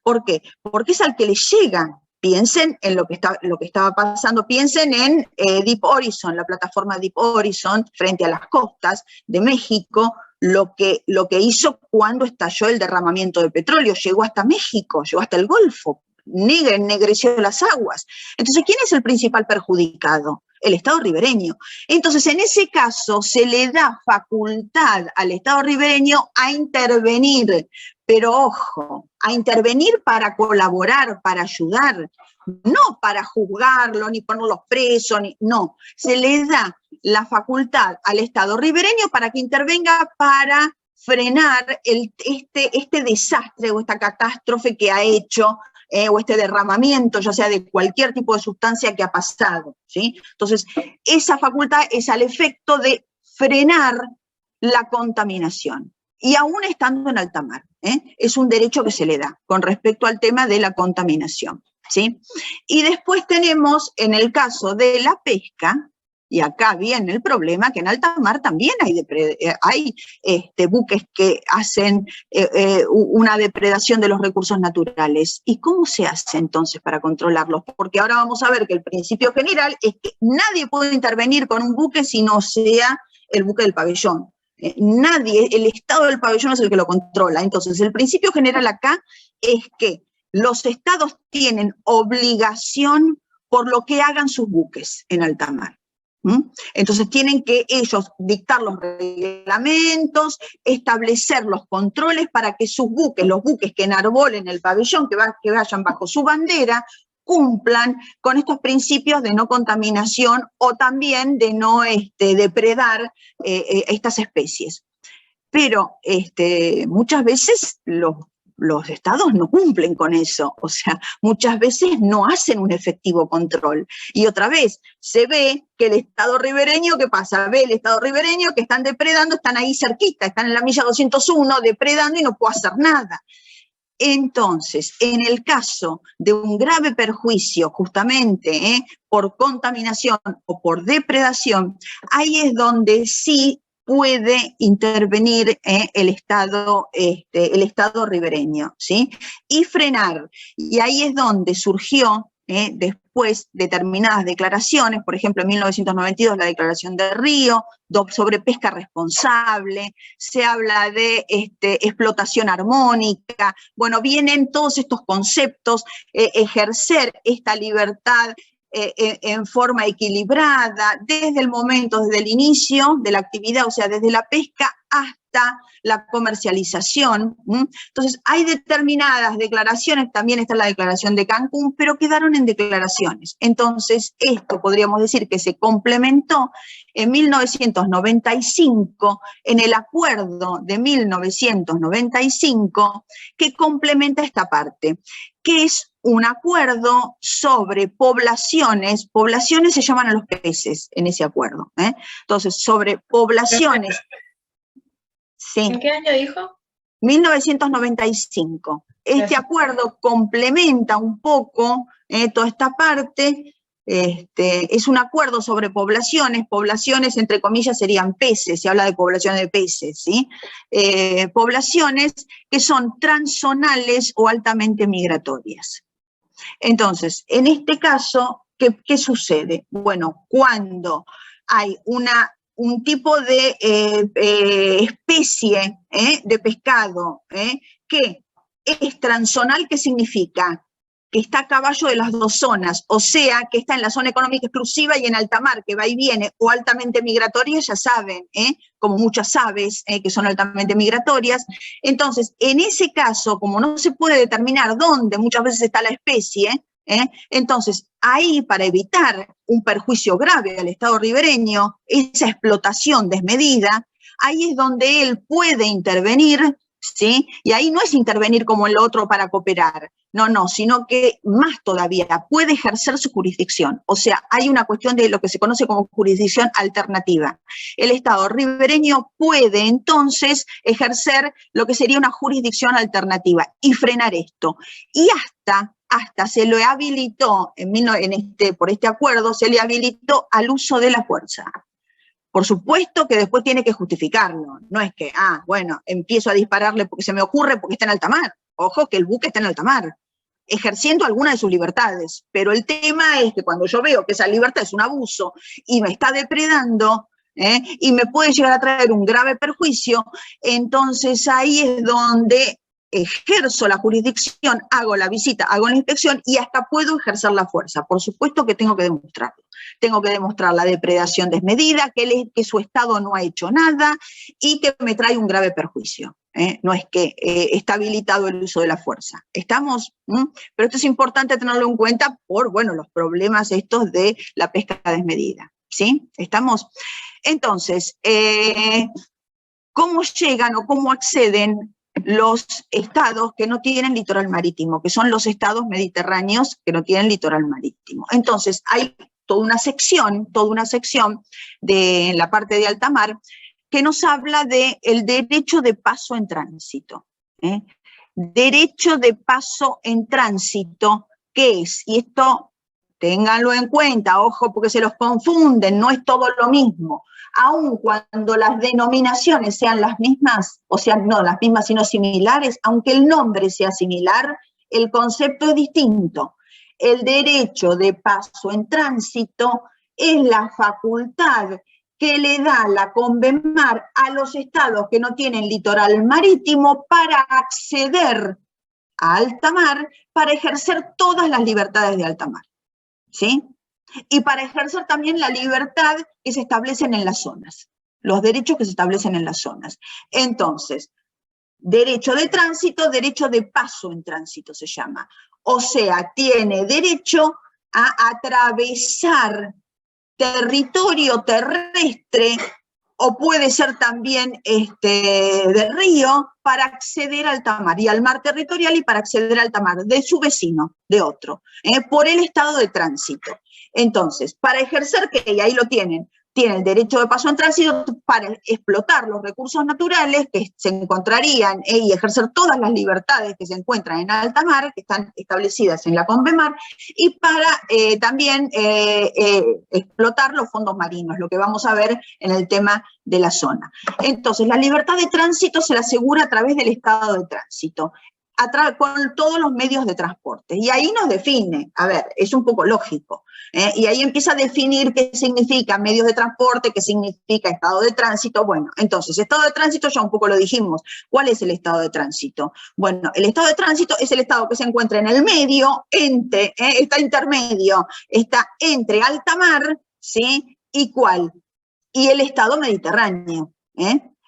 ¿Por qué? Porque es al que le llega. Piensen en lo que estaba pasando, piensen en Deep Horizon, la plataforma Deep Horizon, frente a las costas de México, lo que hizo cuando estalló el derramamiento de petróleo, llegó hasta México, llegó hasta el Golfo, ennegreció las aguas. Entonces, ¿quién es el principal perjudicado? El Estado ribereño. Entonces, en ese caso, se le da facultad al Estado ribereño a intervenir, pero ojo, a intervenir para colaborar, para ayudar, no para juzgarlo, ni ponerlos presos, no. Se le da la facultad al Estado ribereño para que intervenga para frenar este desastre o esta catástrofe que ha hecho o este derramamiento, ya sea de cualquier tipo de sustancia que ha pasado, ¿sí? Entonces, esa facultad es al efecto de frenar la contaminación, y aún estando en alta mar, es un derecho que se le da con respecto al tema de la contaminación, ¿sí? Y después tenemos, en el caso de la pesca, y acá viene el problema, que en alta mar también hay buques que hacen una depredación de los recursos naturales. ¿Y cómo se hace entonces para controlarlos? Porque ahora vamos a ver que el principio general es que nadie puede intervenir con un buque si no sea el buque del pabellón. Nadie, el estado del pabellón es el que lo controla. Entonces, el principio general acá es que los estados tienen obligación por lo que hagan sus buques en alta mar. Entonces tienen que ellos dictar los reglamentos, establecer los controles para que sus buques, los buques que enarbolen el pabellón, que vayan bajo su bandera, cumplan con estos principios de no contaminación o también de no depredar estas especies. Pero muchas veces los estados no cumplen con eso, o sea, muchas veces no hacen un efectivo control. Y otra vez, se ve que el estado ribereño, ¿qué pasa? Ve el estado ribereño que están depredando, están ahí cerquita, están en la milla 201 depredando y no puedo hacer nada. Entonces, en el caso de un grave perjuicio, justamente por contaminación o por depredación, ahí es donde sí puede intervenir el Estado ribereño, ¿sí? Y frenar. Y ahí es donde surgió después determinadas declaraciones, por ejemplo, en 1992 la Declaración de Río, sobre pesca responsable, se habla de explotación armónica, bueno, vienen todos estos conceptos, ejercer esta libertad en forma equilibrada, desde el inicio de la actividad, o sea, desde la pesca hasta la comercialización. Entonces, hay determinadas declaraciones, también está la Declaración de Cancún, pero quedaron en declaraciones. Entonces, esto podríamos decir que se complementó en 1995, en el acuerdo de 1995, que complementa esta parte, que es un acuerdo sobre poblaciones se llaman a los peces en ese acuerdo, Entonces, sobre poblaciones. Sí. ¿En qué año dijo? 1995. Este acuerdo complementa un poco toda esta parte. Es un acuerdo sobre poblaciones entre comillas serían peces, se habla de poblaciones de peces, ¿sí? Poblaciones que son transzonales o altamente migratorias. Entonces, en este caso, ¿qué sucede? Bueno, cuando hay un tipo de especie de pescado que es transzonal, ¿qué significa? Que está a caballo de las dos zonas, o sea, que está en la zona económica exclusiva y en alta mar, que va y viene, o altamente migratoria, ya saben, como muchas aves que son altamente migratorias. Entonces, en ese caso, como no se puede determinar dónde muchas veces está la especie, Entonces, ahí para evitar un perjuicio grave al Estado ribereño, esa explotación desmedida, ahí es donde él puede intervenir, ¿sí? Y ahí no es intervenir como el otro para cooperar, no, sino que más todavía puede ejercer su jurisdicción. O sea, hay una cuestión de lo que se conoce como jurisdicción alternativa. El Estado ribereño puede entonces ejercer lo que sería una jurisdicción alternativa y frenar esto. Y hasta se le habilitó, por este acuerdo, se le habilitó al uso de la fuerza. Por supuesto que después tiene que justificarlo, no es que, bueno, empiezo a dispararle porque se me ocurre porque está en alta mar. Ojo que el buque está en alta mar, ejerciendo alguna de sus libertades, pero el tema es que cuando yo veo que esa libertad es un abuso y me está depredando, y me puede llegar a traer un grave perjuicio, entonces ahí es donde ejerzo la jurisdicción, hago la visita, hago la inspección y hasta puedo ejercer la fuerza. Por supuesto que tengo que demostrarlo. Tengo que demostrar la depredación desmedida, que su Estado no ha hecho nada y que me trae un grave perjuicio. No es que está habilitado el uso de la fuerza. ¿Estamos? Pero esto es importante tenerlo en cuenta por, bueno, los problemas estos de la pesca desmedida. ¿Sí? ¿Estamos? Entonces, ¿cómo llegan o cómo acceden los estados que no tienen litoral marítimo, que son los estados mediterráneos que no tienen litoral marítimo? Entonces, hay toda una sección de la parte de alta mar que nos habla del derecho de paso en tránsito. Derecho de paso en tránsito, ¿qué es? Y esto, ténganlo en cuenta, ojo, porque se los confunden, no es todo lo mismo. Aun cuando las denominaciones sean las mismas, o sea, no las mismas, sino similares, aunque el nombre sea similar, el concepto es distinto. El derecho de paso en tránsito es la facultad que le da la Convemar a los estados que no tienen litoral marítimo para acceder a alta mar, para ejercer todas las libertades de alta mar, ¿sí? Y para ejercer también la libertad que se establecen en las zonas, los derechos que se establecen en las zonas. Entonces, derecho de tránsito, derecho de paso en tránsito se llama. O sea, tiene derecho a atravesar territorio terrestre, o puede ser también de río, para acceder al alta mar, y al mar territorial, y para acceder al alta mar de su vecino, de otro, por el estado de tránsito. Entonces, para ejercer, y ahí lo tienen el derecho de paso en tránsito para explotar los recursos naturales que se encontrarían y ejercer todas las libertades que se encuentran en alta mar, que están establecidas en la Convemar, y para también explotar los fondos marinos, lo que vamos a ver en el tema de la zona. Entonces, la libertad de tránsito se la asegura a través del estado de tránsito, con todos los medios de transporte. Y ahí nos define, a ver, es un poco lógico, y ahí empieza a definir qué significa medios de transporte, qué significa estado de tránsito. Bueno, entonces, estado de tránsito ya un poco lo dijimos. ¿Cuál es el estado de tránsito? Bueno, el estado de tránsito es el estado que se encuentra en el medio, está intermedio, está entre alta mar, ¿sí? ¿Y cuál? Y el estado mediterráneo,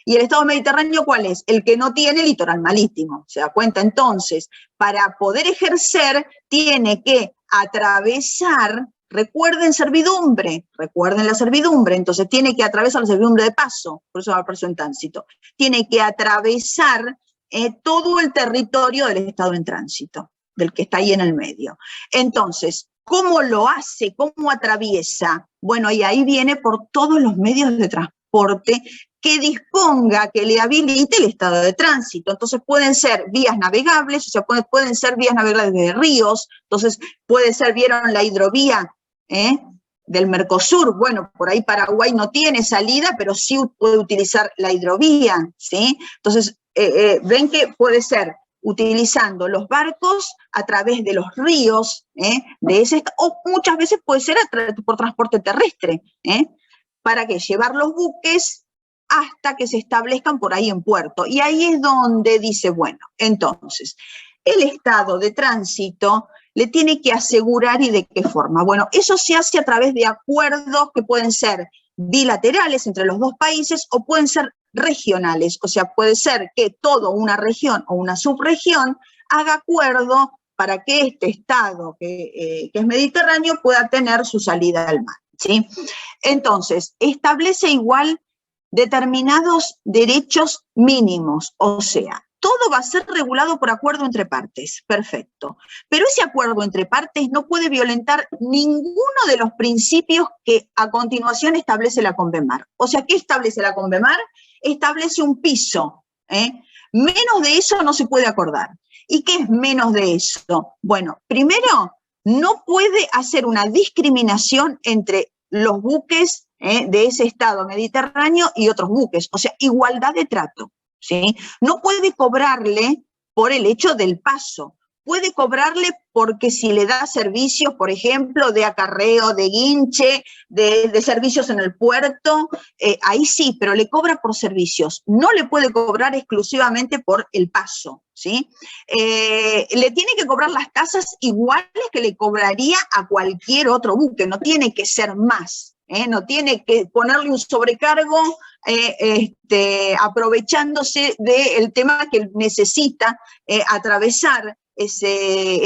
¿Y el estado mediterráneo cuál es? El que no tiene litoral marítimo. ¿Se da cuenta? Entonces, para poder ejercer, tiene que atravesar, recuerden la servidumbre, entonces tiene que atravesar la servidumbre de paso, por eso va a paso en tránsito. Tiene que atravesar todo el territorio del estado en tránsito, del que está ahí en el medio. Entonces, ¿cómo lo hace? ¿Cómo atraviesa? Bueno, y ahí viene por todos los medios de transporte que disponga, que le habilite el estado de tránsito. Entonces pueden ser vías navegables, o sea, pueden ser vías navegables de ríos, entonces puede ser, ¿vieron la hidrovía del Mercosur? Bueno, por ahí Paraguay no tiene salida, pero sí puede utilizar la hidrovía, ¿sí? Entonces, ven que puede ser utilizando los barcos a través de los ríos, o muchas veces puede ser por transporte terrestre, ¿para qué? Llevar los buques hasta que se establezcan por ahí en puerto. Y ahí es donde dice, bueno, entonces, el estado de tránsito le tiene que asegurar, ¿y de qué forma? Bueno, eso se hace a través de acuerdos que pueden ser bilaterales entre los dos países o pueden ser regionales, o sea, puede ser que toda una región o una subregión haga acuerdo para que este estado que es mediterráneo pueda tener su salida al mar, ¿sí? Entonces, establece igual determinados derechos mínimos, o sea, todo va a ser regulado por acuerdo entre partes, perfecto. Pero ese acuerdo entre partes no puede violentar ninguno de los principios que a continuación establece la Convemar. O sea, ¿qué establece la Convemar? Establece un piso, menos de eso no se puede acordar. ¿Y qué es menos de eso? Bueno, primero, no puede hacer una discriminación entre los buques de ese estado mediterráneo y otros buques, o sea, igualdad de trato, ¿sí? No puede cobrarle por el hecho del paso, puede cobrarle porque si le da servicios, por ejemplo, de acarreo, de guinche, de servicios en el puerto, ahí sí, pero le cobra por servicios, no le puede cobrar exclusivamente por el paso, ¿sí? Le tiene que cobrar las tasas iguales que le cobraría a cualquier otro buque, no tiene que ser más. No tiene que ponerle un sobrecargo aprovechándose del tema que necesita atravesar ese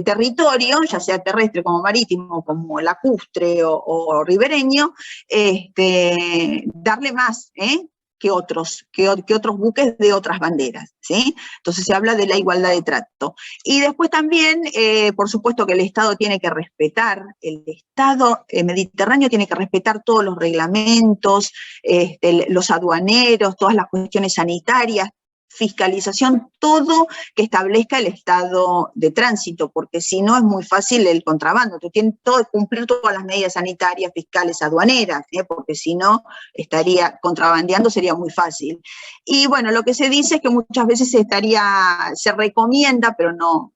territorio, ya sea terrestre como marítimo, como lacustre o ribereño, darle más que otros buques de otras banderas, ¿sí? Entonces se habla de la igualdad de trato. Y después también, por supuesto que el Estado tiene que respetar, el Estado mediterráneo tiene que respetar todos los reglamentos, los aduaneros, todas las cuestiones sanitarias, fiscalización, todo que establezca el estado de tránsito, porque si no es muy fácil el contrabando, tú tienes que cumplir todas las medidas sanitarias, fiscales, aduaneras, porque si no estaría contrabandeando, sería muy fácil. Y bueno, lo que se dice es que muchas veces se recomienda, pero no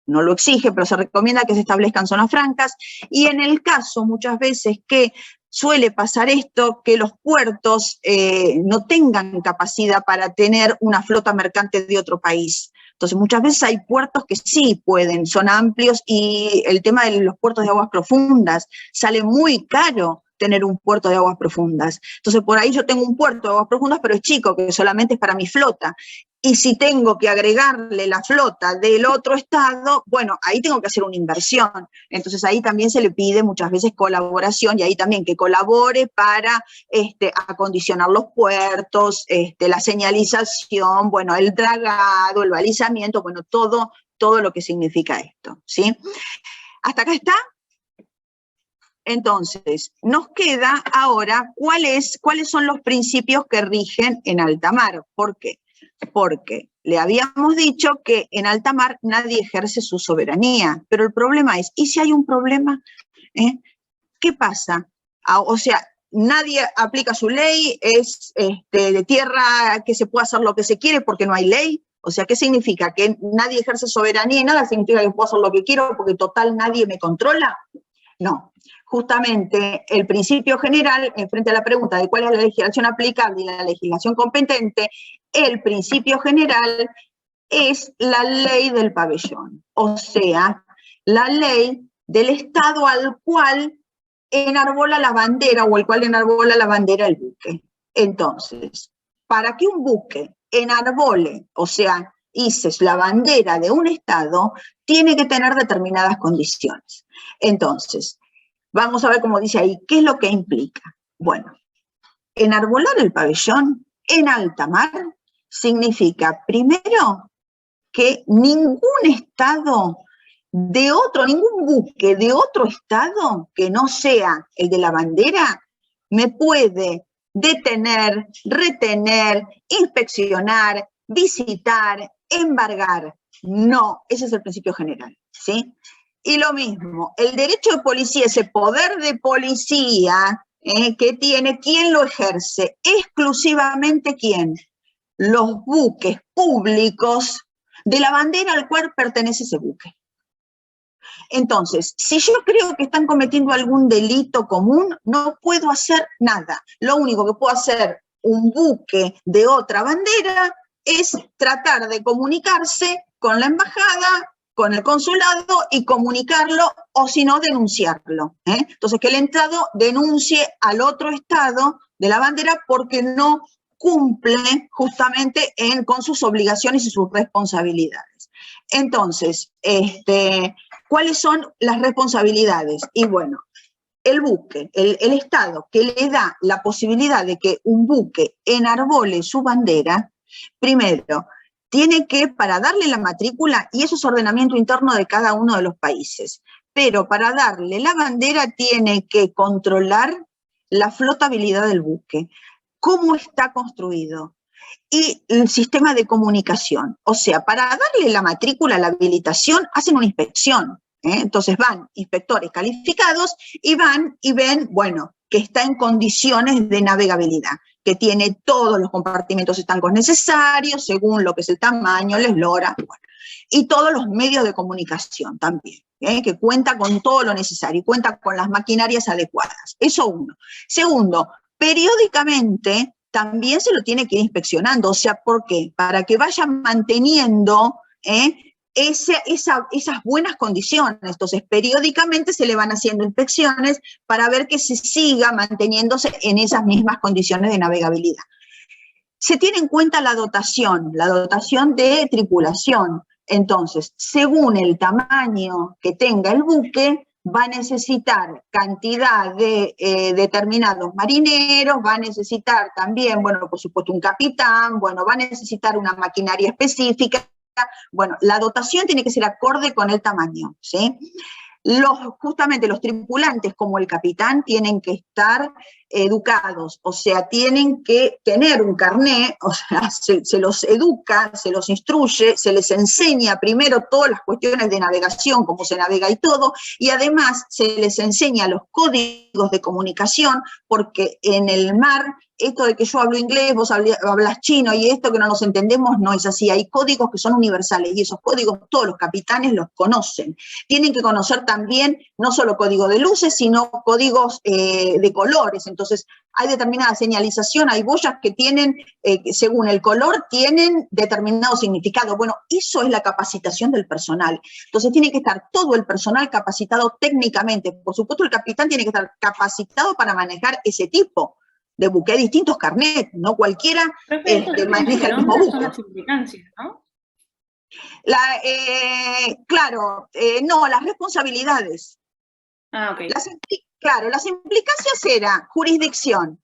lo exige, pero se recomienda que se establezcan zonas francas, y en el caso muchas veces que suele pasar esto, que los puertos no tengan capacidad para tener una flota mercante de otro país. Entonces, muchas veces hay puertos que sí pueden, son amplios, y el tema de los puertos de aguas profundas, sale muy caro tener un puerto de aguas profundas. Entonces, por ahí yo tengo un puerto de aguas profundas, pero es chico, que solamente es para mi flota. Y si tengo que agregarle la flota del otro estado, bueno, ahí tengo que hacer una inversión. Entonces ahí también se le pide muchas veces colaboración, y ahí también que colabore para acondicionar los puertos, la señalización, bueno, el dragado, el balizamiento, bueno, todo lo que significa esto, ¿sí? ¿Hasta acá está? Entonces, nos queda ahora cuáles son los principios que rigen en alta mar. ¿Por qué? Porque le habíamos dicho que en alta mar nadie ejerce su soberanía, pero el problema es, ¿y si hay un problema? ¿Qué pasa? O sea, nadie aplica su ley, es de tierra que se puede hacer lo que se quiere porque no hay ley. O sea, ¿qué significa? ¿Que nadie ejerce soberanía y nada significa que puedo hacer lo que quiero porque total nadie me controla? No. Justamente el principio general, en frente a la pregunta de cuál es la legislación aplicable y la legislación competente, el principio general es la ley del pabellón, o sea, la ley del estado al cual enarbola la bandera o el cual enarbola la bandera el buque. Entonces, para que un buque enarbole, o sea, hices la bandera de un estado, tiene que tener determinadas condiciones. Entonces, vamos a ver cómo dice ahí, ¿qué es lo que implica? Bueno, enarbolar el pabellón en alta mar significa, primero, que ningún estado de otro, ningún buque de otro estado que no sea el de la bandera, me puede detener, retener, inspeccionar, visitar, embargar. No, ese es el principio general, ¿sí? Y lo mismo, el derecho de policía, ese poder de policía que tiene, ¿quién lo ejerce? Exclusivamente ¿quién? Los buques públicos de la bandera al cual pertenece ese buque. Entonces, si yo creo que están cometiendo algún delito común, no puedo hacer nada. Lo único que puedo hacer un buque de otra bandera es tratar de comunicarse con la embajada, con el consulado y comunicarlo, o si no, denunciarlo. Entonces, que el Estado denuncie al otro estado de la bandera porque no cumple justamente con sus obligaciones y sus responsabilidades. Entonces, ¿cuáles son las responsabilidades? Y bueno, el buque, el Estado que le da la posibilidad de que un buque enarbole su bandera, primero, tiene que, para darle la matrícula, y eso es ordenamiento interno de cada uno de los países, pero para darle la bandera tiene que controlar la flotabilidad del buque, cómo está construido, y el sistema de comunicación. O sea, para darle la matrícula, la habilitación, hacen una inspección. Entonces van inspectores calificados y van y ven, bueno, que está en condiciones de navegabilidad, que tiene todos los compartimentos estancos necesarios, según lo que es el tamaño, la eslora, bueno, y todos los medios de comunicación también, que cuenta con todo lo necesario, y cuenta con las maquinarias adecuadas. Eso uno. Segundo, periódicamente también se lo tiene que ir inspeccionando. O sea, ¿por qué? Para que vaya manteniendo esas buenas condiciones. Entonces, periódicamente se le van haciendo inspecciones para ver que se siga manteniéndose en esas mismas condiciones de navegabilidad. Se tiene en cuenta la dotación de tripulación. Entonces, según el tamaño que tenga el buque, va a necesitar cantidad de determinados marineros, va a necesitar también, bueno, por supuesto, un capitán, bueno, va a necesitar una maquinaria específica. Bueno, la dotación tiene que ser acorde con el tamaño, ¿sí? Justamente los tripulantes, como el capitán, tienen que estar educados, o sea, tienen que tener un carné, o sea, se los educa, se los instruye, se les enseña primero todas las cuestiones de navegación, cómo se navega y todo, y además se les enseña los códigos de comunicación, porque en el mar, esto de que yo hablo inglés, vos hablas chino, y esto que no nos entendemos, no es así. Hay códigos que son universales, y esos códigos todos los capitanes los conocen. Tienen que conocer también, no solo código de luces, sino códigos de colores. Entonces, hay determinada señalización, hay boyas que tienen, según el color, tienen determinado significado. Bueno, eso es la capacitación del personal. Entonces, tiene que estar todo el personal capacitado técnicamente. Por supuesto, el capitán tiene que estar capacitado para manejar ese tipo de buque. Hay distintos carnets, no cualquiera maneja el mismo buque. Son las implicancias, ¿no? Claro, no, las responsabilidades. Ah, ok. Claro, las implicancias eran jurisdicción,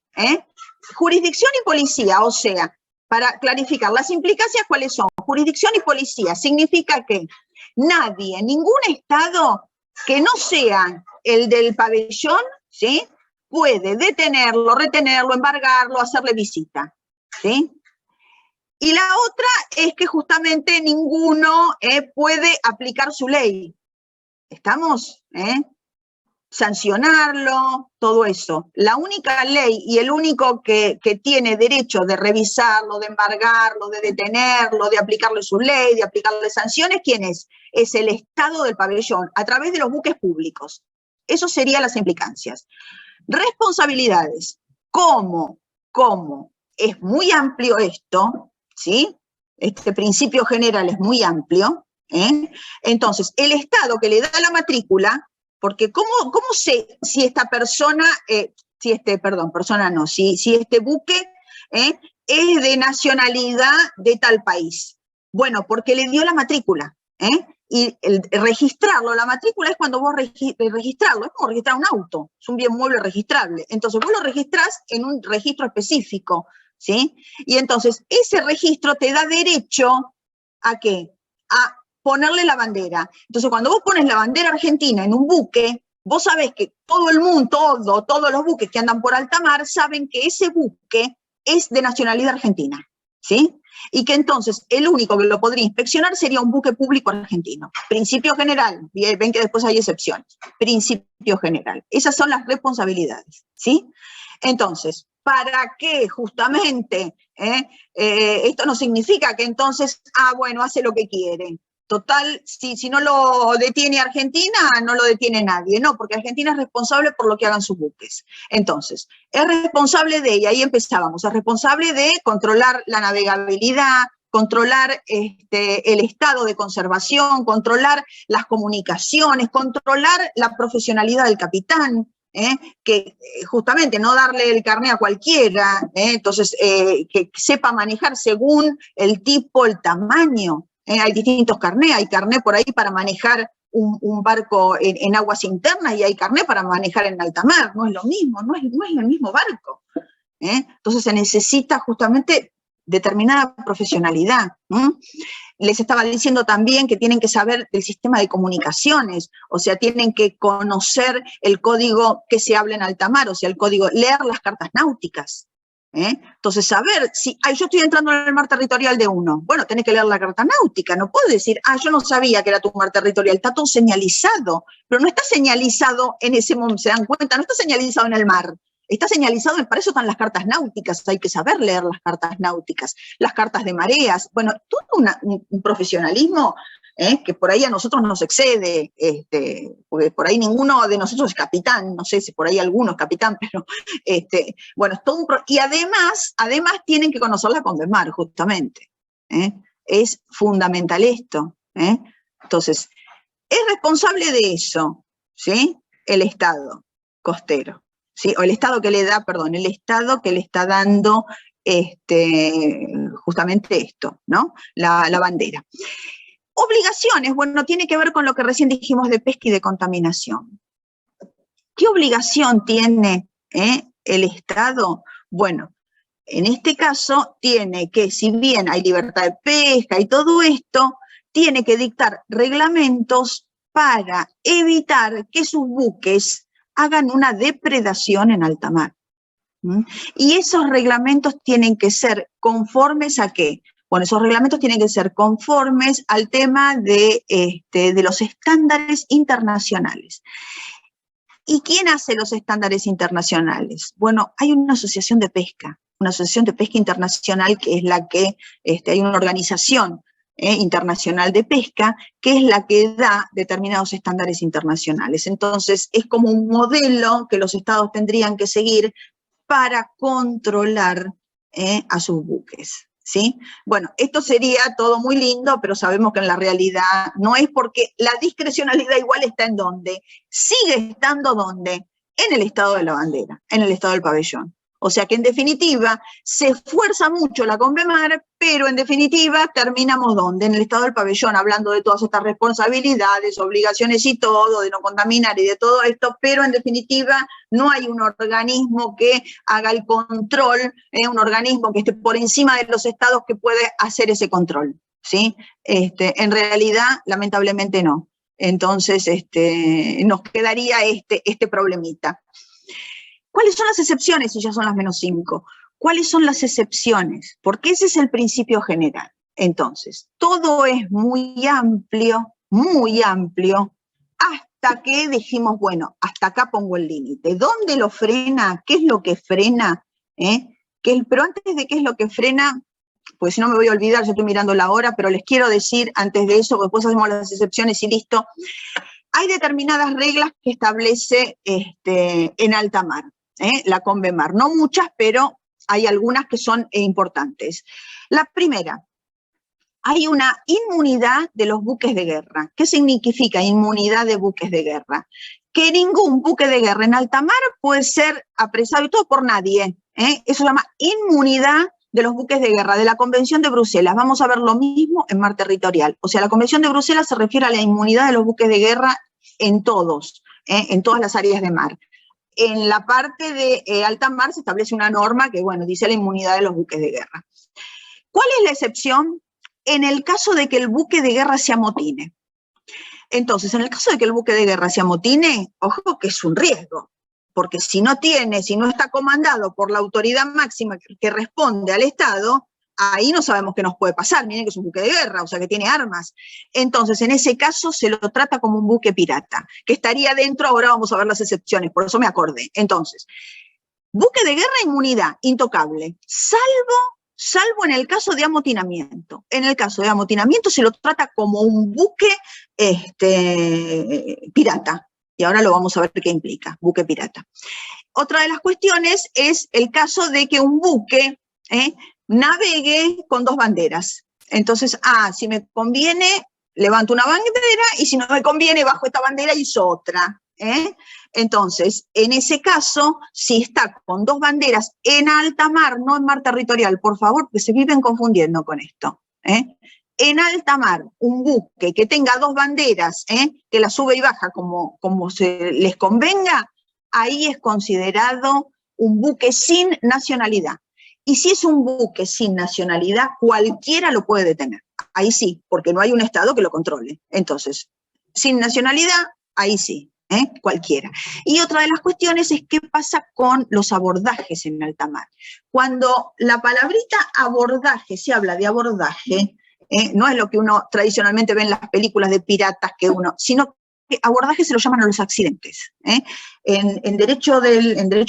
jurisdicción y policía. O sea, para clarificar, las implicancias, ¿cuáles son? Jurisdicción y policía. Significa que nadie, ningún estado que no sea el del pabellón, ¿sí?, puede detenerlo, retenerlo, embargarlo, hacerle visita, ¿sí? Y la otra es que justamente ninguno puede aplicar su ley. ¿Estamos? Sancionarlo, todo eso. La única ley y el único que tiene derecho de revisarlo, de embargarlo, de detenerlo, de aplicarle su ley, de aplicarle sanciones, ¿quién es? Es el Estado del pabellón, a través de los buques públicos. Eso serían las implicancias. Responsabilidades. ¿Cómo es muy amplio esto, ¿sí? Este principio general es muy amplio, Entonces, el Estado que le da la matrícula, porque ¿cómo sé si esta persona, si este buque es de nacionalidad de tal país? Bueno, porque le dio la matrícula, y registrarlo, la matrícula es cuando vos registrarlo, es como registrar un auto, es un bien mueble registrable. Entonces vos lo registrás en un registro específico, ¿sí? Y entonces ese registro te da derecho ¿a qué? A ponerle la bandera. Entonces cuando vos pones la bandera argentina en un buque, vos sabés que todo el mundo, todos los buques que andan por alta mar saben que ese buque es de nacionalidad argentina, ¿sí? Y que entonces el único que lo podría inspeccionar sería un buque público argentino. Principio general, ven que después hay excepciones. Principio general. Esas son las responsabilidades, ¿sí? Entonces, ¿para qué justamente? Esto no significa que entonces, bueno, hace lo que quiere. Total, si no lo detiene Argentina, no lo detiene nadie. No, porque Argentina es responsable por lo que hagan sus buques. Entonces, es responsable de, y ahí empezábamos, es responsable de controlar la navegabilidad, controlar el estado de conservación, controlar las comunicaciones, controlar la profesionalidad del capitán, que justamente no darle el carné a cualquiera, entonces que sepa manejar según el tipo, el tamaño. Hay distintos carnés, hay carné por ahí para manejar un barco en aguas internas y hay carné para manejar en alta mar, no es lo mismo, no es el mismo barco. Entonces se necesita justamente determinada profesionalidad. Les estaba diciendo también que tienen que saber del sistema de comunicaciones, o sea, tienen que conocer el código que se habla en alta mar, o sea, el código, leer las cartas náuticas. Entonces, saber si, yo estoy entrando en el mar territorial de uno, bueno, tenés que leer la carta náutica, no puedo decir, yo no sabía que era tu mar territorial, está todo señalizado, pero no está señalizado en ese momento, se dan cuenta, no está señalizado en el mar, está señalizado, para eso están las cartas náuticas, hay que saber leer las cartas náuticas, las cartas de mareas, bueno, todo un profesionalismo que por ahí a nosotros nos excede, porque por ahí ninguno de nosotros es capitán, no sé si por ahí alguno es capitán, pero bueno, es todo y además tienen que conocer la Convemar, justamente. Es fundamental esto. Entonces, es responsable de eso, ¿sí? El Estado costero, ¿sí? O el Estado que le da, perdón, el Estado que le está dando justamente esto, ¿no? La bandera. Obligaciones, bueno, tiene que ver con lo que recién dijimos de pesca y de contaminación. ¿Qué obligación tiene el Estado? Bueno, en este caso tiene que, si bien hay libertad de pesca y todo esto, tiene que dictar reglamentos para evitar que sus buques hagan una depredación en alta mar. Y esos reglamentos tienen que ser conformes ¿a qué? Bueno, esos reglamentos tienen que ser conformes al tema de los estándares internacionales. ¿Y quién hace los estándares internacionales? Bueno, hay una asociación de pesca internacional que es la que, hay una organización internacional de pesca que es la que da determinados estándares internacionales. Entonces, es como un modelo que los estados tendrían que seguir para controlar a sus buques. ¿Sí? Bueno, esto sería todo muy lindo, pero sabemos que en la realidad no es, porque la discrecionalidad igual está en ¿dónde? Sigue estando ¿dónde? En el estado de la bandera, en el estado del pabellón. O sea que en definitiva se esfuerza mucho la Convemar, pero en definitiva terminamos ¿dónde? En el estado del pabellón, hablando de todas estas responsabilidades, obligaciones y todo, de no contaminar y de todo esto, pero en definitiva no hay un organismo que haga el control, un organismo que esté por encima de los estados que puede hacer ese control, ¿sí? En realidad, lamentablemente no. Entonces, nos quedaría este problemita. ¿Cuáles son las excepciones si ya son las -5? ¿Cuáles son las excepciones? Porque ese es el principio general. Entonces, todo es muy amplio, hasta que dijimos, bueno, hasta acá pongo el límite. ¿Dónde lo frena? ¿Qué es lo que frena? Pero antes de qué es lo que frena, pues si no me voy a olvidar, yo estoy mirando la hora, pero les quiero decir antes de eso, después hacemos las excepciones y listo. Hay determinadas reglas que establece en alta mar. La Convemar, no muchas, pero hay algunas que son importantes. La primera, hay una inmunidad de los buques de guerra. ¿Qué significa inmunidad de buques de guerra? Que ningún buque de guerra en alta mar puede ser apresado, y todo por nadie. Eso se llama inmunidad de los buques de guerra, de la Convención de Bruselas. Vamos a ver lo mismo en mar territorial. O sea, la Convención de Bruselas se refiere a la inmunidad de los buques de guerra en todas las áreas de mar. En la parte de alta mar se establece una norma que, bueno, dice la inmunidad de los buques de guerra. ¿Cuál es la excepción? En el caso de que el buque de guerra se amotine. Entonces, en el caso de que el buque de guerra se amotine, ojo que es un riesgo, porque si no está comandado por la autoridad máxima que responde al Estado, ahí no sabemos qué nos puede pasar. Miren que es un buque de guerra, o sea que tiene armas. Entonces, en ese caso se lo trata como un buque pirata, que estaría dentro, ahora vamos a ver las excepciones, por eso me acordé. Entonces, buque de guerra, inmunidad, intocable, salvo en el caso de amotinamiento. En el caso de amotinamiento se lo trata como un buque pirata. Y ahora lo vamos a ver qué implica, buque pirata. Otra de las cuestiones es el caso de que un buque navegue con 2 banderas. Entonces, si me conviene, levanto una bandera, y si no me conviene, bajo esta bandera y hizo otra. Entonces, en ese caso, si está con 2 banderas en alta mar, no en mar territorial, por favor, porque se viven confundiendo con esto. En alta mar, un buque que tenga 2 banderas, que la sube y baja como se les convenga, ahí es considerado un buque sin nacionalidad. Y si es un buque sin nacionalidad, cualquiera lo puede detener. Ahí sí, porque no hay un Estado que lo controle. Entonces, sin nacionalidad, ahí sí. Cualquiera. Y otra de las cuestiones es qué pasa con los abordajes en alta mar. Cuando la palabrita abordaje, se habla de abordaje, no es lo que uno tradicionalmente ve en las películas de piratas, sino que abordaje se lo llaman a los accidentes. En derecho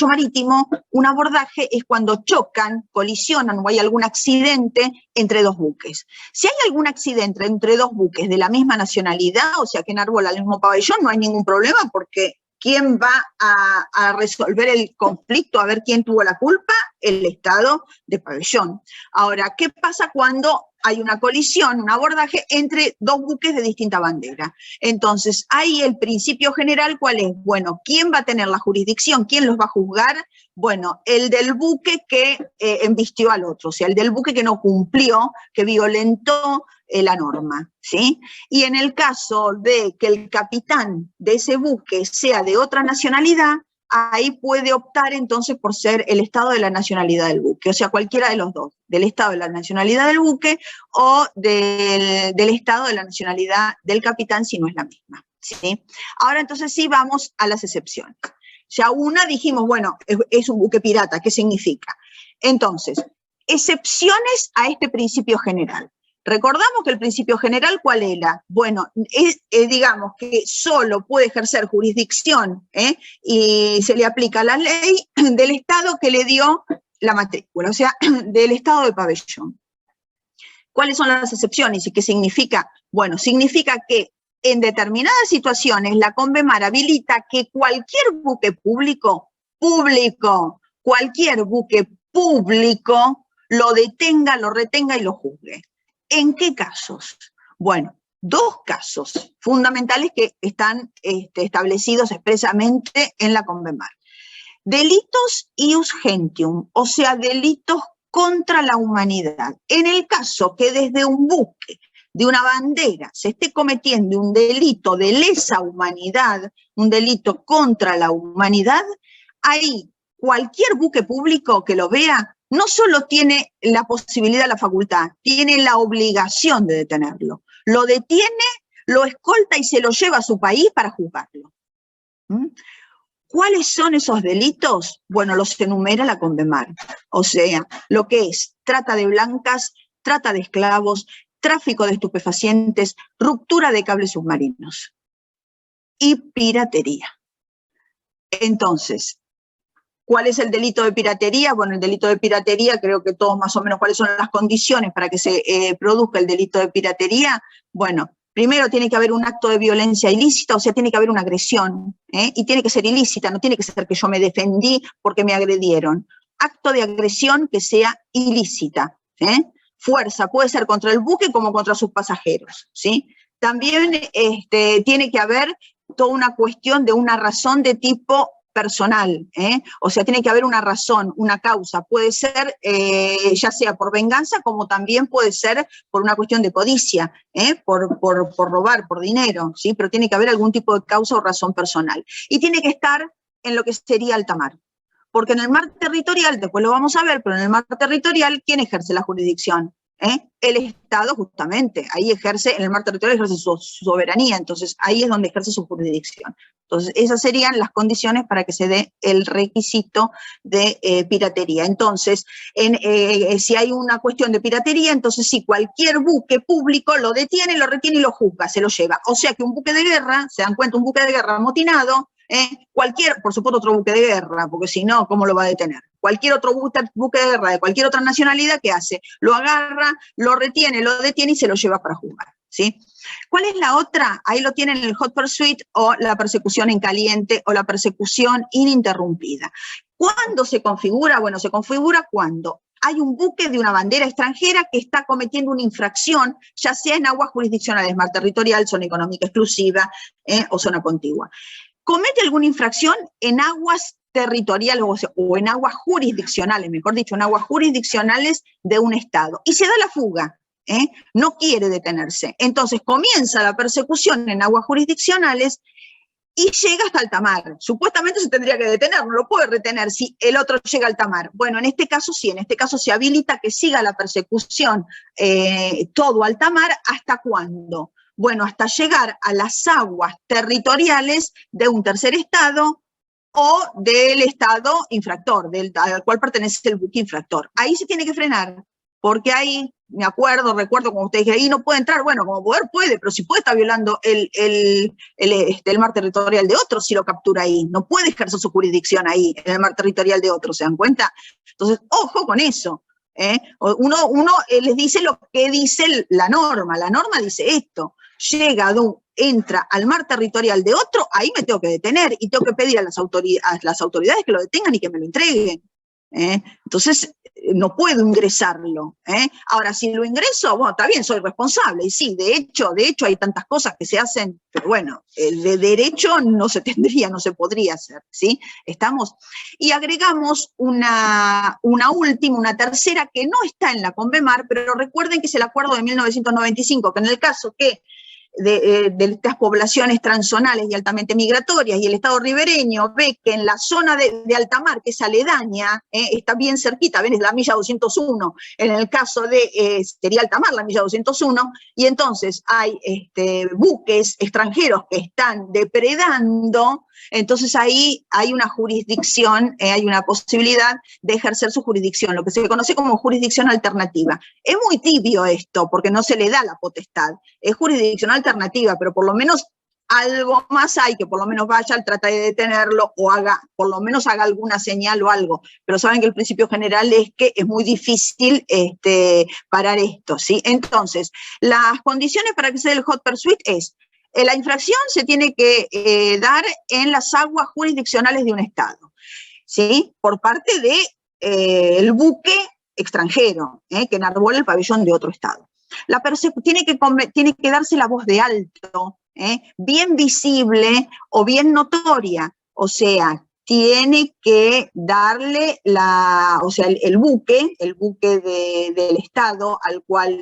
marítimo, un abordaje es cuando chocan, colisionan o hay algún accidente entre 2 buques. Si hay algún accidente entre 2 buques de la misma nacionalidad, o sea que enarbolan el mismo pabellón, no hay ningún problema porque ¿quién va a resolver el conflicto, a ver quién tuvo la culpa? El Estado de pabellón. Ahora, ¿qué pasa cuando hay una colisión, un abordaje entre 2 buques de distinta bandera? Entonces, ahí el principio general, ¿cuál es? Bueno, ¿quién va a tener la jurisdicción? ¿Quién los va a juzgar? Bueno, el del buque que embistió al otro, o sea, el del buque que no cumplió, que violentó la norma, ¿sí? Y en el caso de que el capitán de ese buque sea de otra nacionalidad, ahí puede optar entonces por ser el estado de la nacionalidad del buque, o sea, cualquiera de los dos, del estado de la nacionalidad del buque o del estado de la nacionalidad del capitán si no es la misma, ¿sí? Ahora entonces sí vamos a las excepciones. Ya una dijimos, bueno, es un buque pirata, ¿qué significa? Entonces, excepciones a este principio general. Recordamos que el principio general, ¿cuál era? Bueno, digamos que solo puede ejercer jurisdicción y se le aplica la ley del Estado que le dio la matrícula, o sea, del Estado de pabellón. ¿Cuáles son las excepciones y qué significa? Bueno, significa que en determinadas situaciones la Convemar habilita que cualquier buque público, cualquier buque público lo detenga, lo retenga y lo juzgue. ¿En qué casos? Bueno, 2 casos fundamentales que están establecidos expresamente en la Convemar. Delitos ius gentium, o sea, delitos contra la humanidad. En el caso que desde un buque, de una bandera, se esté cometiendo un delito de lesa humanidad, un delito contra la humanidad, ahí cualquier buque público que lo vea, no solo tiene la posibilidad, la facultad, tiene la obligación de detenerlo. Lo detiene, lo escolta y se lo lleva a su país para juzgarlo. ¿Cuáles son esos delitos? Bueno, los enumera la Convemar. O sea, lo que es trata de blancas, trata de esclavos, tráfico de estupefacientes, ruptura de cables submarinos y piratería. Entonces, ¿cuál es el delito de piratería? Bueno, el delito de piratería, creo que todos más o menos cuáles son las condiciones para que se produzca el delito de piratería. Bueno, primero tiene que haber un acto de violencia ilícita, o sea, tiene que haber una agresión, y tiene que ser ilícita, no tiene que ser que yo me defendí porque me agredieron. Acto de agresión que sea ilícita, fuerza, puede ser contra el buque como contra sus pasajeros, ¿sí? También tiene que haber toda una cuestión de una razón de tipo personal, o sea, tiene que haber una razón, una causa, puede ser ya sea por venganza como también puede ser por una cuestión de codicia, por robar, por dinero, ¿sí? Pero tiene que haber algún tipo de causa o razón personal. Y tiene que estar en lo que sería alta mar, porque en el mar territorial, después lo vamos a ver, pero en el mar territorial, ¿quién ejerce la jurisdicción? El Estado justamente, ahí ejerce, en el mar territorial ejerce su soberanía, entonces ahí es donde ejerce su jurisdicción. Entonces esas serían las condiciones para que se dé el requisito de piratería. Entonces, si hay una cuestión de piratería, entonces sí, cualquier buque público lo detiene, lo retiene y lo juzga, se lo lleva. O sea que un buque de guerra, se dan cuenta, un buque de guerra amotinado, por supuesto otro buque de guerra, porque si no, ¿cómo lo va a detener? Cualquier otro buque de guerra de cualquier otra nacionalidad, ¿qué hace? Lo agarra, lo retiene, lo detiene y se lo lleva para juzgar, ¿sí? ¿Cuál es la otra? Ahí lo tienen el hot pursuit o la persecución en caliente o la persecución ininterrumpida. ¿Cuándo se configura? Bueno, se configura cuando hay un buque de una bandera extranjera que está cometiendo una infracción, ya sea en aguas jurisdiccionales, mar territorial, zona económica exclusiva o zona contigua. comete alguna infracción en aguas territoriales o en aguas jurisdiccionales, mejor dicho, en aguas jurisdiccionales de un Estado, y se da la fuga, no quiere detenerse. Entonces comienza la persecución en aguas jurisdiccionales y llega hasta alta mar. Supuestamente se tendría que detener, no lo puede retener si el otro llega a alta mar. Bueno, en este caso sí, en este caso se habilita que siga la persecución todo alta mar, ¿hasta cuándo? Bueno, hasta llegar a las aguas territoriales de un tercer Estado o del Estado infractor, al cual pertenece el buque infractor. Ahí se tiene que frenar, porque ahí, recuerdo como usted dice, ahí no puede entrar, bueno, como poder puede, pero si puede estar violando el mar territorial de otro si lo captura ahí, no puede ejercer su jurisdicción ahí, en el mar territorial de otro, ¿se dan cuenta? Entonces, ojo con eso. Uno les dice lo que dice la norma dice esto, entra al mar territorial de otro, ahí me tengo que detener y tengo que pedir a las autoridades que lo detengan y que me lo entreguen. Entonces, no puedo ingresarlo. Ahora, si lo ingreso, bueno, está bien, soy responsable, y sí, de hecho hay tantas cosas que se hacen, pero bueno, el de derecho no se tendría, no se podría hacer, ¿sí? Estamos, y agregamos una última, una tercera, que no está en la Convemar, pero recuerden que es el acuerdo de 1995, que en el caso que de estas poblaciones transzonales y altamente migratorias, y el Estado ribereño ve que en la zona de alta mar, que es aledaña, está bien cerquita, ven, es la milla 201, en el caso de, sería alta mar la milla 201, y entonces hay buques extranjeros que están depredando, entonces ahí hay una jurisdicción, hay una posibilidad de ejercer su jurisdicción, lo que se conoce como jurisdicción alternativa. Es muy tibio esto, porque no se le da la potestad, es jurisdicción alternativa, pero por lo menos algo más hay, que por lo menos vaya, trata de detenerlo, o por lo menos haga alguna señal o algo, pero saben que el principio general es que es muy difícil parar esto, ¿sí? Entonces, las condiciones para que se dé el hot pursuit es, la infracción se tiene que dar en las aguas jurisdiccionales de un Estado, ¿sí? Por parte de el buque extranjero, que enarbola el pabellón de otro Estado. Tiene que darse la voz de alto, bien visible o bien notoria, o sea, tiene que darle el buque del Estado,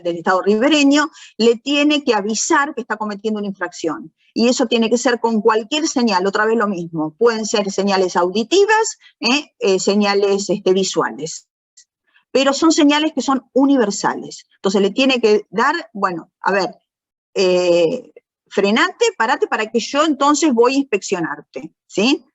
del Estado ribereño, le tiene que avisar que está cometiendo una infracción. Y eso tiene que ser con cualquier señal, otra vez lo mismo. Pueden ser señales auditivas, señales visuales. Pero son señales que son universales. Entonces le tiene que dar, bueno, a ver, frenate, parate para que yo entonces voy a inspeccionarte, ¿sí?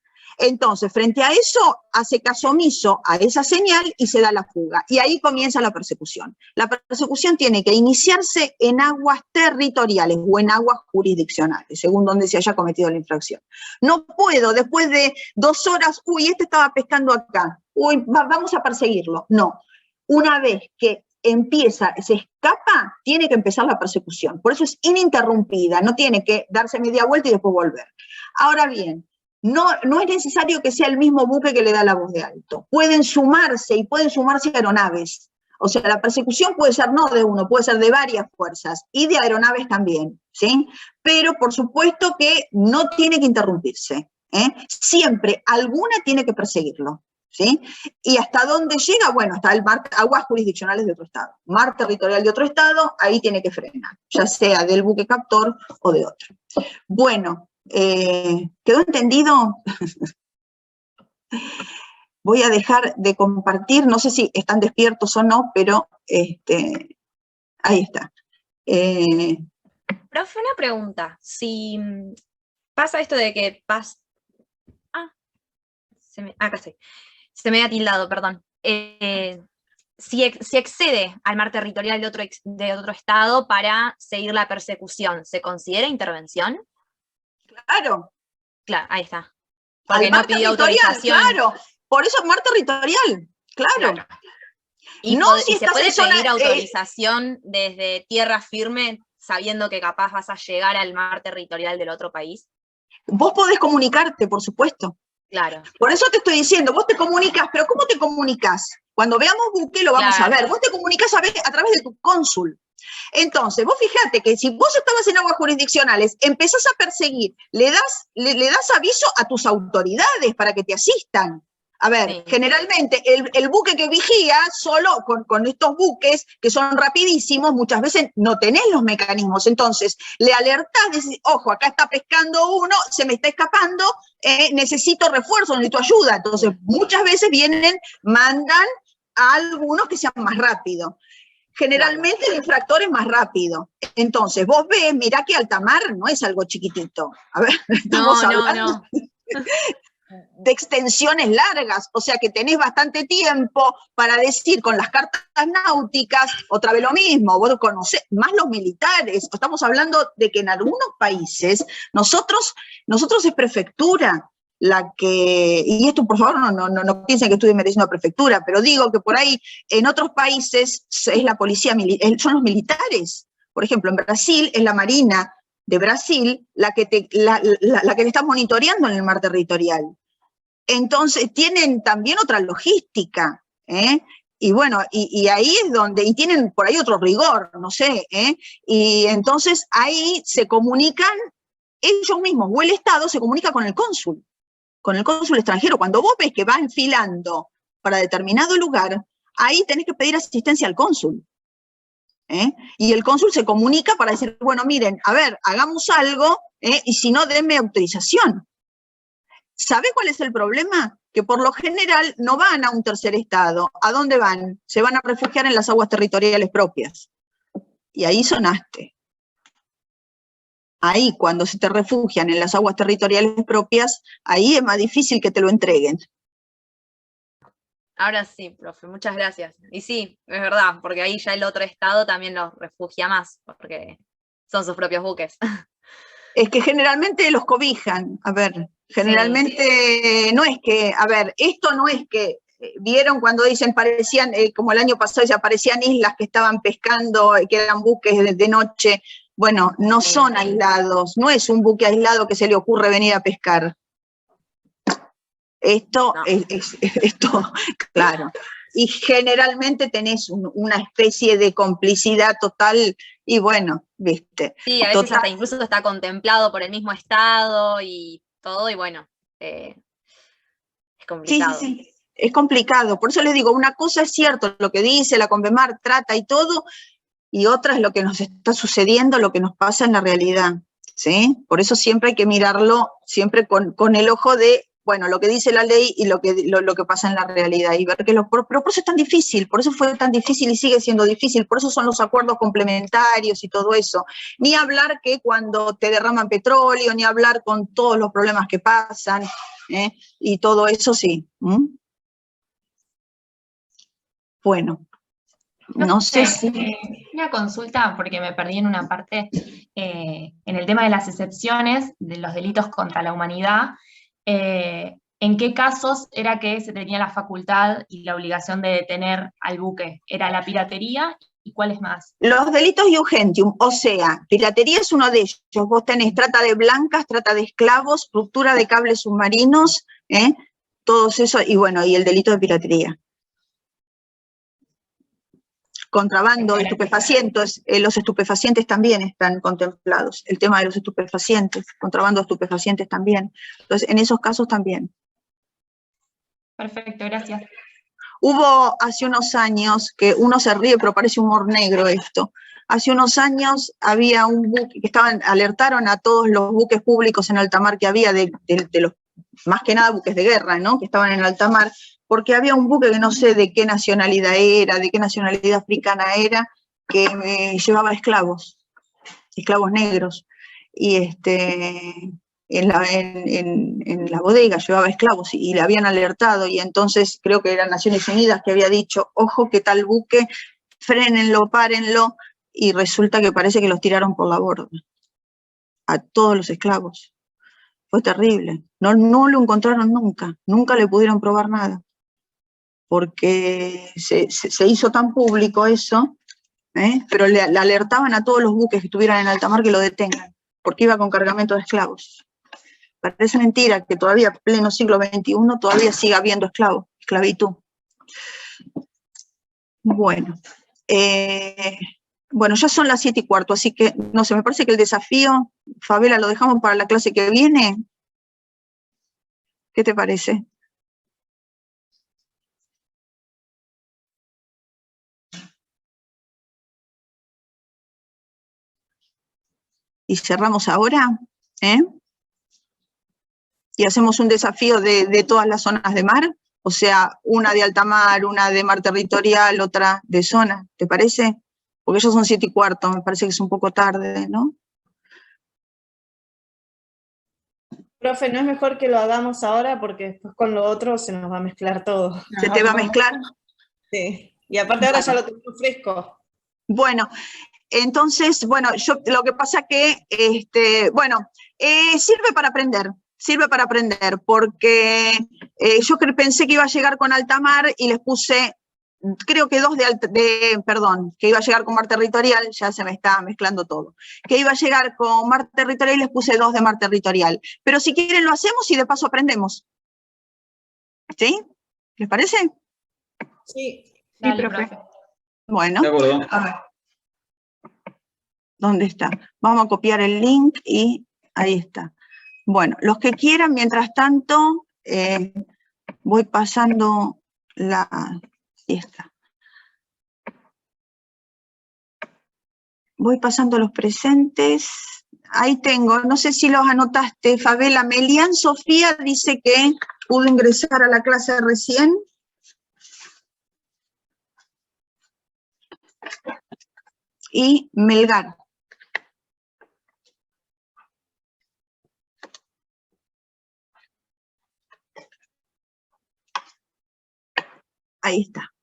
Entonces, frente a eso, hace caso omiso a esa señal y se da la fuga. Y ahí comienza la persecución. La persecución tiene que iniciarse en aguas territoriales o en aguas jurisdiccionales, según donde se haya cometido la infracción. No puedo, después de 2 horas, este estaba pescando acá, vamos a perseguirlo. No. Una vez que se escapa, tiene que empezar la persecución. Por eso es ininterrumpida, no tiene que darse media vuelta y después volver. Ahora bien, no es necesario que sea el mismo buque que le da la voz de alto. Pueden sumarse aeronaves. O sea, la persecución puede ser no de uno, puede ser de varias fuerzas y de aeronaves también, ¿sí? Pero por supuesto que no tiene que interrumpirse. Siempre alguna tiene que perseguirlo. ¿Sí? Y hasta dónde llega, bueno, hasta el mar, aguas jurisdiccionales de otro Estado. Mar territorial de otro Estado, ahí tiene que frenar, ya sea del buque captor o de otro. Bueno, ¿quedó entendido? Voy a dejar de compartir, no sé si están despiertos o no, pero ahí está. Profe, una pregunta. Si pasa esto de que acá estoy. Se me ha tildado, perdón. Si excede al mar territorial de otro Estado para seguir la persecución, ¿se considera intervención? Claro. Claro, ahí está. Porque no pidió autorización. Claro, por eso es mar territorial, claro. Y, no, ¿y se puede pedir autorización desde tierra firme sabiendo que capaz vas a llegar al mar territorial del otro país? Vos podés comunicarte, por supuesto. Claro. Por eso te estoy diciendo, vos te comunicas, pero ¿cómo te comunicas? Cuando veamos buque lo vamos a ver. Vos te comunicas a través de tu cónsul, Entonces, vos fíjate que si vos estabas en aguas jurisdiccionales, empezás a perseguir, le das aviso a tus autoridades para que te asistan. A ver, Sí. generalmente el buque que vigía, solo con estos buques que son rapidísimos, muchas veces no tenés los mecanismos. Entonces, le alertás, decís, ojo, acá está pescando uno, se me está escapando, necesito refuerzo, necesito ayuda. Entonces, muchas veces mandan a algunos que sean más rápidos. Generalmente el infractor es más rápido. Entonces, vos ves, mirá que alta mar no es algo chiquitito. A ver, estamos hablando de extensiones largas, o sea que tenés bastante tiempo para decir con las cartas náuticas, otra vez lo mismo, vos conocés, más los militares, estamos hablando de que en algunos países, nosotros es prefectura la que, y esto por favor no piensen que estoy mereciendo prefectura, pero digo que por ahí en otros países es la policía, son los militares. Por ejemplo, en Brasil es la Marina de Brasil la que te está monitoreando en el mar territorial. Entonces tienen también otra logística, y bueno, y ahí es donde, y tienen por ahí otro rigor, no sé, y entonces ahí se comunican ellos mismos, o el Estado se comunica con el cónsul extranjero. Cuando vos ves que va enfilando para determinado lugar, ahí tenés que pedir asistencia al cónsul. Y el cónsul se comunica para decir, bueno, miren, a ver, hagamos algo, y si no, denme autorización. ¿Sabés cuál es el problema? Que por lo general no van a un tercer estado. ¿A dónde van? Se van a refugiar en las aguas territoriales propias. Y ahí sonaste. Ahí, cuando se te refugian en las aguas territoriales propias, ahí es más difícil que te lo entreguen. Ahora sí, profe, muchas gracias. Y sí, es verdad, porque ahí ya el otro estado también los refugia más, porque son sus propios buques. Es que generalmente los cobijan, a ver, generalmente no es que, a ver, esto no es que, vieron cuando dicen parecían, como el año pasado, ya aparecían islas que estaban pescando, que eran buques de noche. Bueno, no son aislados, no es un buque aislado que se le ocurre venir a pescar. Esto No. esto, claro. Y generalmente tenés una especie de complicidad total, y bueno, viste. Sí, a veces hasta incluso está contemplado por el mismo Estado y todo, y bueno, es complicado. Sí, es complicado. Por eso les digo, una cosa es cierto, lo que dice la Convemar, trata y todo, y otra es lo que nos está sucediendo, lo que nos pasa en la realidad, ¿sí? Por eso siempre hay que mirarlo, siempre con el ojo de, bueno, lo que dice la ley y lo que pasa en la realidad, y ver que pero por eso es tan difícil, por eso fue tan difícil y sigue siendo difícil, por eso son los acuerdos complementarios y todo eso. Ni hablar que cuando te derraman petróleo, ni hablar con todos los problemas que pasan, y todo eso sí. Bueno. No sé si... Una consulta, porque me perdí en una parte, en el tema de las excepciones, de los delitos contra la humanidad, ¿en qué casos era que se tenía la facultad y la obligación de detener al buque? ¿Era la piratería? ¿Y cuáles más? Los delitos iugentium, o sea, piratería es uno de ellos. Vos tenés trata de blancas, trata de esclavos, ruptura de cables submarinos, todos eso, y bueno, y el delito de piratería. Contrabando de estupefacientes, los estupefacientes también están contemplados, el tema de los estupefacientes, contrabando de estupefacientes también, entonces en esos casos también. Perfecto, gracias. Hubo hace unos años, que uno se ríe pero parece humor negro esto, hace unos años había un buque, alertaron a todos los buques públicos en alta mar que había, de los, más que nada buques de guerra, ¿no?, que estaban en alta mar, porque había un buque que no sé de qué nacionalidad era, de qué nacionalidad africana era, que llevaba esclavos negros, y en la bodega llevaba esclavos, y le habían alertado, y entonces creo que eran Naciones Unidas que había dicho, ojo que tal buque, frénenlo, párenlo, y resulta que parece que los tiraron por la borda, a todos los esclavos. Fue terrible, no lo encontraron nunca le pudieron probar nada, porque se hizo tan público eso, pero le alertaban a todos los buques que estuvieran en alta mar que lo detengan, porque iba con cargamento de esclavos. Parece mentira que todavía, pleno siglo XXI, todavía siga habiendo esclavitud. Bueno, Bueno, ya son las 7:15, así que, no sé, me parece que el desafío, Fabela, lo dejamos para la clase que viene. ¿Qué te parece? Y cerramos ahora, ¿eh? Y hacemos un desafío de todas las zonas de mar, o sea, una de alta mar, una de mar territorial, otra de zona, ¿te parece? Porque ya son 7:15, me parece que es un poco tarde, ¿no? Profe, ¿no es mejor que lo hagamos ahora? Porque después con lo otro se nos va a mezclar todo. ¿Se te va a mezclar? Sí. Y aparte ahora ya lo tenemos fresco. Bueno, entonces, bueno, yo lo que pasa que, sirve para aprender, porque yo pensé que iba a llegar con alta mar y les puse, creo que que iba a llegar con mar territorial, ya se me está mezclando todo, que iba a llegar con mar territorial y les puse 2 de mar territorial. Pero si quieren lo hacemos y de paso aprendemos. ¿Sí? ¿Les parece? Sí. Dale, profe. profe. Bueno, De acuerdo. a ver. ¿Dónde está? Vamos a copiar el link y ahí está. Bueno, los que quieran, mientras tanto, voy pasando ahí está. Voy pasando los presentes. Ahí tengo, no sé si los anotaste, Fabela. Melian Sofía dice que pudo ingresar a la clase recién. Y Melgar. Ahí está.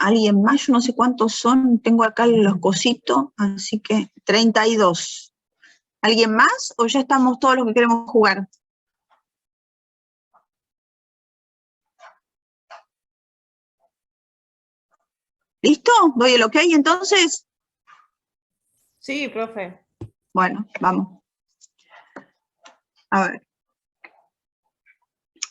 ¿Alguien más? Yo no sé cuántos son, tengo acá los cositos, así que 32. ¿Alguien más o ya estamos todos los que queremos jugar? ¿Listo? ¿Doy el ok entonces? Sí, profe. Bueno, vamos. A ver.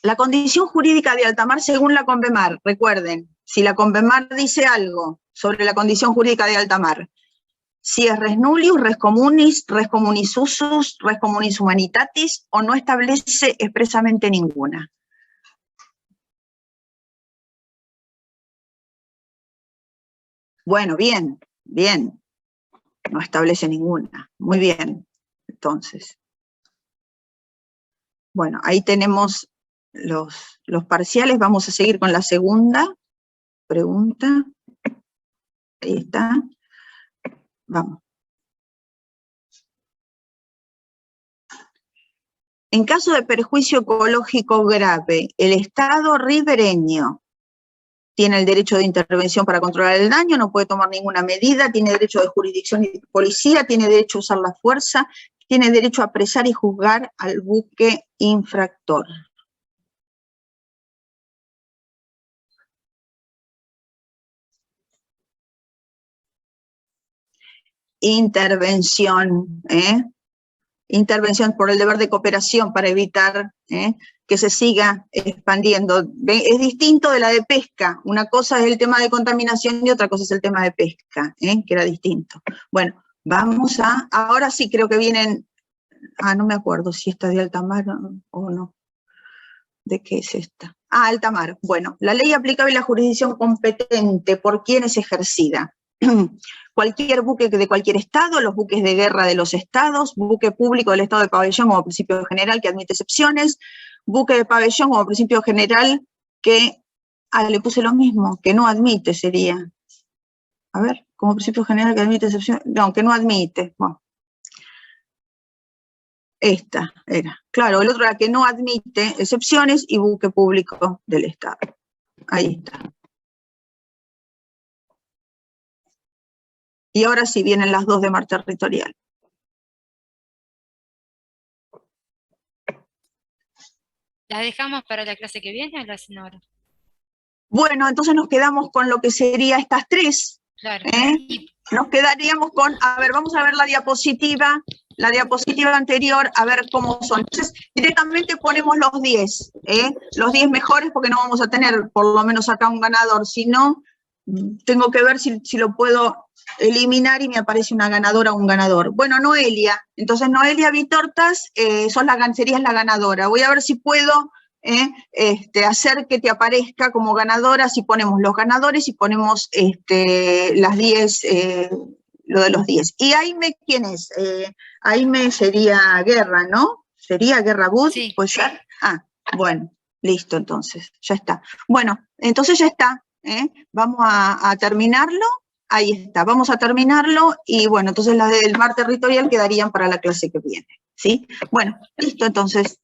La condición jurídica de alta mar según la Convemar, recuerden, si la Convemar dice algo sobre la condición jurídica de alta mar, si es res nullius, res communis, res communis usus, res communis humanitatis, o no establece expresamente ninguna. Bueno, bien, bien. No establece ninguna. Muy bien, entonces. Bueno, ahí tenemos los parciales. Vamos a seguir con la segunda pregunta. Ahí está. Vamos. En caso de perjuicio ecológico grave, el Estado ribereño tiene el derecho de intervención para controlar el daño, no puede tomar ninguna medida, tiene derecho de jurisdicción y policía, tiene derecho a usar la fuerza, tiene derecho a apresar y juzgar al buque infractor. Intervención, intervención por el deber de cooperación para evitar que se siga expandiendo. Es distinto de la de pesca. Una cosa es el tema de contaminación y otra cosa es el tema de pesca, que era distinto. Bueno, vamos ahora sí creo que vienen, no me acuerdo si esta es de alta mar o no. ¿De qué es esta? Alta mar. Bueno, la ley aplicable y la jurisdicción competente, ¿por quién es ejercida? Cualquier buque de cualquier estado, los buques de guerra de los estados, buque público del estado de pabellón como principio general que admite excepciones, buque de pabellón como principio general que, le puse lo mismo, que no admite sería. A ver, como principio general que admite excepciones, no, que no admite. Bueno. Esta era. Claro, el otro era que no admite excepciones y buque público del estado. Ahí está. Y ahora sí vienen las 2 de mar territorial. ¿Las dejamos para la clase que viene o las hacen ahora? Bueno, entonces nos quedamos con lo que sería estas tres. Claro. Nos quedaríamos con, a ver, vamos a ver la diapositiva anterior, a ver cómo son. Entonces, directamente ponemos los 10, los 10 mejores, porque no vamos a tener por lo menos acá un ganador, si no, tengo que ver si lo puedo eliminar y me aparece una ganadora o un ganador. Bueno, Noelia, entonces Noelia Vitortas serías la ganadora. Voy a ver si puedo hacer que te aparezca como ganadora, si ponemos los ganadores y ponemos las 10, lo de los 10. ¿Y Aime quién es? Aime sería Guerra, ¿no? ¿Sería Guerra Good? Sí. Pues ya. Ah, bueno, listo entonces, ya está. Bueno, entonces ya está. Vamos a terminarlo. Ahí está, vamos a terminarlo y bueno, entonces las del mar territorial quedarían para la clase que viene, ¿sí? Bueno, listo, entonces